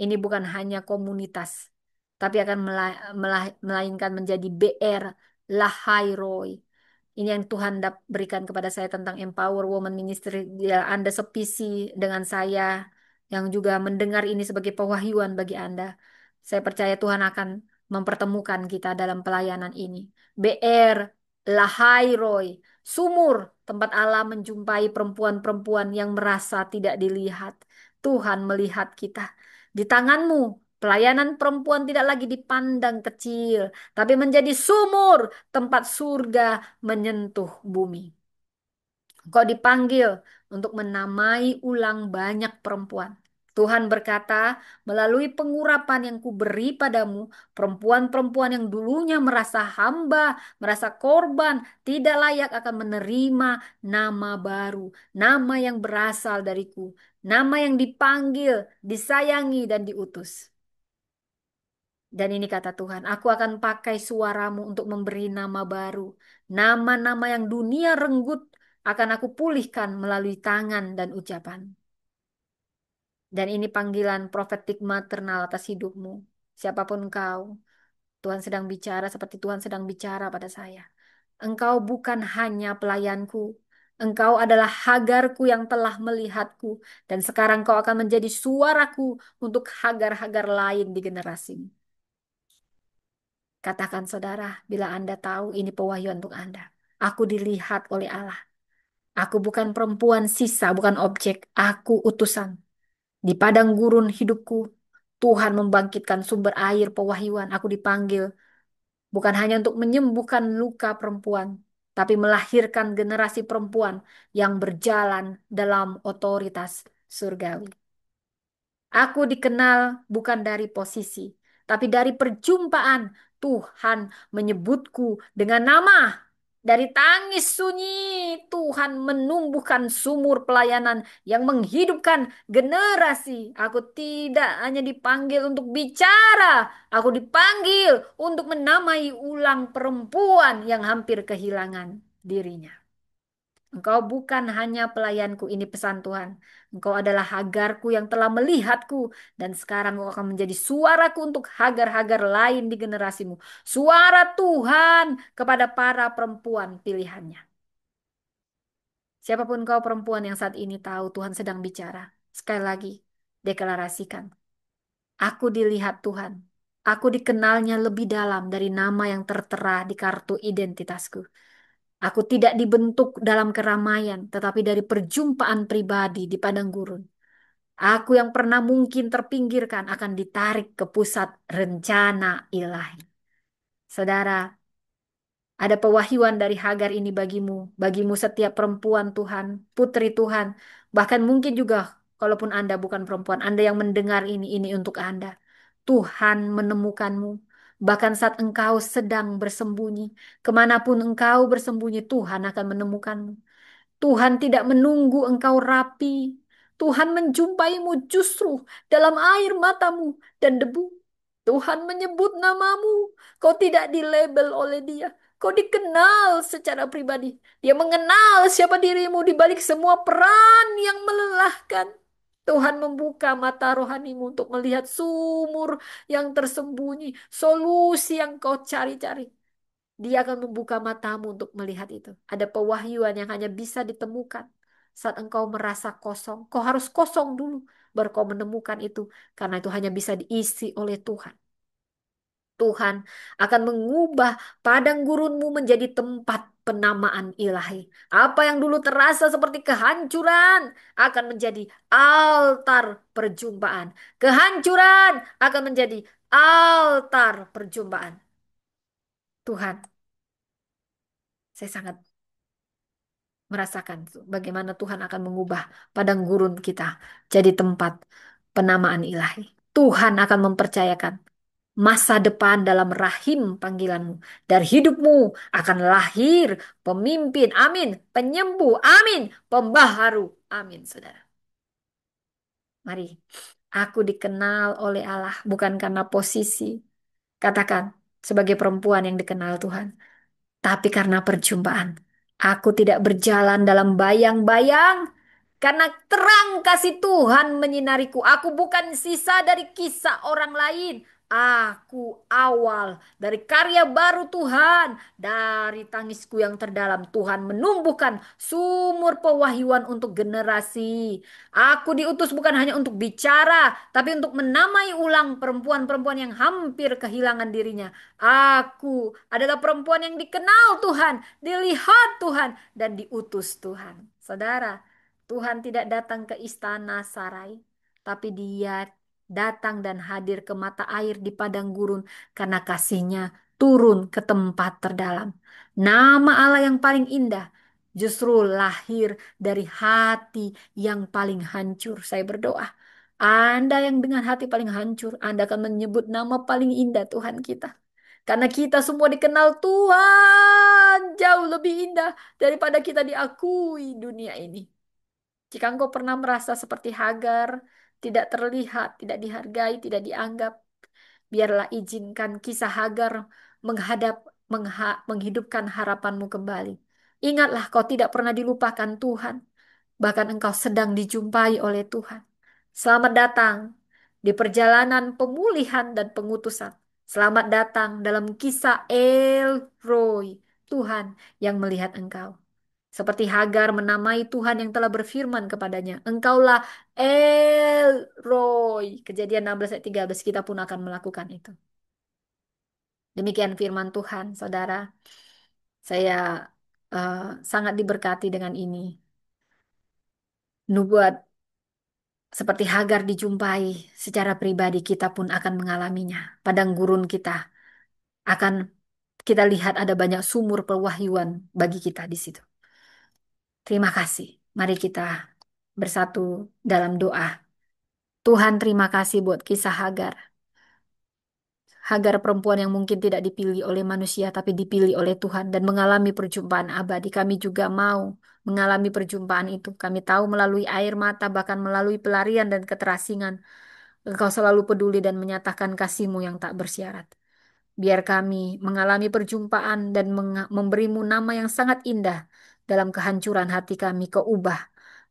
Speaker 2: Ini bukan hanya komunitas, tapi akan melainkan menjadi BR Lahai Roy. Ini yang Tuhan berikan kepada saya tentang Empower Woman Ministry. Bila Anda sepisi dengan saya,
Speaker 1: yang juga mendengar ini sebagai pewahyuan bagi Anda. Saya percaya Tuhan akan mempertemukan kita dalam pelayanan ini. BR, Lahairoi, sumur, tempat Allah menjumpai perempuan-perempuan yang merasa tidak dilihat. Tuhan melihat kita. Di tanganmu, pelayanan perempuan tidak lagi dipandang kecil, tapi menjadi sumur tempat surga menyentuh bumi. Kau dipanggil untuk menamai ulang banyak perempuan. Tuhan berkata, melalui pengurapan yang kuberi padamu, perempuan-perempuan yang dulunya merasa hamba, merasa korban, tidak layak akan menerima nama baru, nama yang berasal dariku, nama yang dipanggil, disayangi, dan diutus. Dan ini kata Tuhan, aku akan pakai suaramu untuk memberi nama baru. Nama-nama yang dunia renggut akan aku pulihkan melalui tangan dan ucapan. Dan ini panggilan profetik maternal atas hidupmu. Siapapun kau, Tuhan sedang bicara seperti Tuhan sedang bicara pada saya. Engkau bukan hanya pelayanku. Engkau adalah Hagarku yang telah melihatku. Dan sekarang kau akan menjadi suaraku untuk Hagar-Hagar lain di generasimu. Katakan saudara, bila Anda tahu ini pewahyuan untuk Anda. Aku dilihat oleh Allah. Aku bukan perempuan sisa, bukan objek. Aku utusan. Di padang gurun hidupku, Tuhan membangkitkan sumber air pewahyuan. Aku dipanggil bukan hanya untuk menyembuhkan luka perempuan, tapi melahirkan generasi perempuan yang berjalan dalam otoritas surgawi. Aku dikenal bukan dari posisi, tapi dari perjumpaan. Tuhan menyebutku dengan nama. Dari tangis sunyi, Tuhan menumbuhkan sumur pelayanan yang menghidupkan generasi. Aku tidak hanya dipanggil untuk bicara, aku dipanggil untuk menamai ulang perempuan yang hampir kehilangan dirinya. Engkau bukan hanya pelayanku, ini pesan Tuhan. Engkau adalah Hagarku yang telah melihatku. Dan sekarang engkau akan menjadi suaraku untuk Hagar-Hagar lain di generasimu. Suara Tuhan kepada para perempuan pilihannya. Siapapun kau perempuan yang saat ini tahu Tuhan sedang bicara. Sekali lagi, deklarasikan. Aku dilihat Tuhan. Aku dikenalnya lebih dalam dari nama yang tertera di kartu identitasku. Aku tidak dibentuk dalam keramaian, tetapi dari perjumpaan pribadi di padang gurun. Aku yang pernah mungkin terpinggirkan akan ditarik ke pusat rencana ilahi. Saudara, ada pewahyuan dari Hagar ini bagimu, bagimu setiap perempuan Tuhan, putri Tuhan, bahkan mungkin juga kalaupun Anda bukan perempuan, Anda yang mendengar ini untuk Anda. Tuhan menemukanmu, bahkan saat engkau sedang bersembunyi, kemanapun engkau bersembunyi, Tuhan akan menemukanmu. Tuhan tidak menunggu engkau rapi. Tuhan menjumpaimu justru dalam air matamu dan debu. Tuhan menyebut namamu. Kau tidak dilabel oleh Dia. Kau dikenal secara pribadi. Dia mengenal siapa dirimu di balik semua peran yang melelahkan. Tuhan membuka mata rohanimu untuk melihat sumur yang tersembunyi, solusi yang kau cari-cari. Dia akan membuka matamu untuk melihat itu. Ada pewahyuan yang hanya bisa ditemukan saat engkau merasa kosong. Kau harus kosong dulu, baru kau menemukan itu. Karena itu hanya bisa diisi oleh Tuhan. Tuhan akan mengubah padang gurunmu menjadi tempat penamaan ilahi. Apa yang dulu terasa seperti kehancuran akan menjadi altar perjumpaan. Kehancuran akan menjadi altar perjumpaan. Tuhan, saya sangat merasakan bagaimana Tuhan akan mengubah padang gurun kita jadi tempat penamaan ilahi. Tuhan akan mempercayakan masa depan dalam rahim panggilanmu. Dari hidupmu akan lahir pemimpin, amin, penyembuh, amin, pembaharu, amin, saudara. Mari, aku dikenal oleh Allah bukan karena posisi. Katakan, sebagai perempuan yang dikenal Tuhan. Tapi karena perjumpaan, aku tidak berjalan dalam bayang-bayang. Karena terang kasih Tuhan menyinariku. Aku bukan sisa dari kisah orang lain.
Speaker 2: Aku awal dari karya baru Tuhan, dari tangisku yang terdalam. Tuhan menumbuhkan sumur pewahyuan untuk generasi. Aku diutus bukan hanya untuk bicara, tapi untuk menamai ulang perempuan-perempuan yang hampir kehilangan dirinya. Aku adalah perempuan yang dikenal Tuhan, dilihat Tuhan, dan diutus Tuhan. Saudara, Tuhan tidak datang ke istana Sarai, tapi Dia datang dan hadir ke mata air di padang gurun karena kasihnya turun ke tempat terdalam. Nama Allah yang paling indah justru lahir dari hati yang paling hancur. Saya berdoa, Anda yang dengan hati paling hancur, Anda akan menyebut nama paling indah Tuhan kita. Karena kita semua dikenal Tuhan jauh lebih indah daripada kita diakui dunia ini. Jika engkau pernah merasa seperti Hagar, tidak terlihat, tidak dihargai, tidak dianggap, biarlah izinkan kisah Hagar menghadap, menghidupkan harapanmu kembali. Ingatlah, kau tidak pernah dilupakan Tuhan. Bahkan engkau sedang dijumpai oleh Tuhan. Selamat datang di perjalanan pemulihan dan pengutusan. Selamat datang dalam kisah El Roy, Tuhan yang melihat engkau. Seperti Hagar menamai Tuhan yang telah berfirman kepadanya. Engkaulah El Roy. Kejadian 16 ayat 13 kita pun akan melakukan itu. Demikian firman Tuhan, saudara. Saya eh, sangat diberkati dengan ini. Nubuat seperti Hagar dijumpai secara pribadi kita pun akan mengalaminya. Padang gurun kita akan kita lihat ada banyak sumur pewahyuan bagi kita di situ. Terima kasih. Mari kita bersatu dalam doa. Tuhan, terima kasih buat kisah Hagar. Hagar perempuan yang mungkin tidak dipilih oleh manusia tapi dipilih oleh Tuhan dan mengalami perjumpaan abadi. Kami juga mau mengalami perjumpaan itu. Kami tahu melalui air mata bahkan melalui pelarian dan keterasingan. Engkau selalu peduli dan menyatakan kasih-Mu yang tak bersyarat. Biar kami mengalami perjumpaan dan memberimu nama yang sangat indah dalam kehancuran hati kami, kau ubah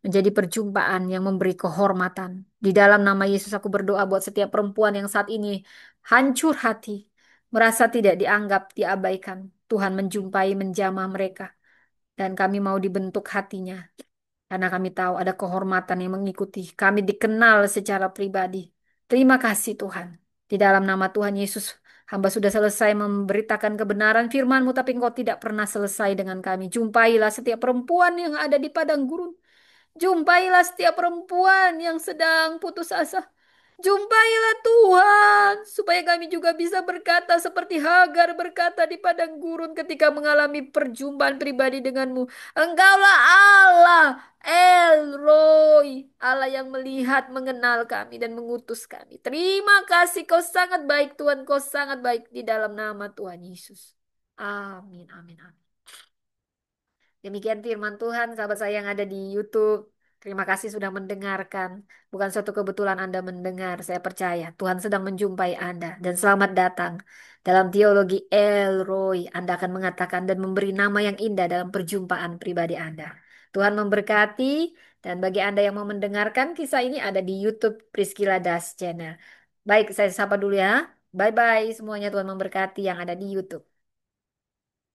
Speaker 2: menjadi perjumpaan yang memberi kehormatan. Di dalam nama Yesus aku berdoa buat setiap perempuan yang saat ini hancur hati, merasa tidak dianggap, diabaikan. Tuhan menjumpai, menjamah mereka. Dan kami mau dibentuk hatinya. Karena kami tahu ada kehormatan yang mengikuti. Kami dikenal secara pribadi. Terima kasih Tuhan. Di dalam nama Tuhan Yesus, hamba sudah selesai memberitakan kebenaran firman-Mu, tapi Engkau tidak pernah selesai dengan kami. Jumpailah setiap perempuan yang ada di padang gurun. Jumpailah setiap perempuan yang sedang putus asa. Jumpailah Tuhan, supaya kami juga bisa berkata seperti Hagar berkata di padang gurun ketika mengalami perjumpaan pribadi denganmu. Engkaulah Allah, El Roy, Allah yang melihat, mengenal kami dan mengutus kami. Terima kasih, kau sangat baik Tuhan, kau sangat baik di dalam nama Tuhan Yesus. Amin, amin, amin. Demikian firman Tuhan, sahabat saya yang ada di YouTube. Terima kasih sudah mendengarkan. Bukan suatu kebetulan Anda mendengar, saya percaya Tuhan sedang menjumpai Anda. Dan selamat datang dalam teologi El Roy. Anda akan mengatakan dan memberi nama yang indah dalam perjumpaan pribadi Anda. Tuhan memberkati, dan bagi Anda yang mau mendengarkan kisah ini ada di YouTube Priscilla Das Channel. Baik, saya sapa dulu ya. Bye-bye semuanya, Tuhan memberkati yang ada di YouTube.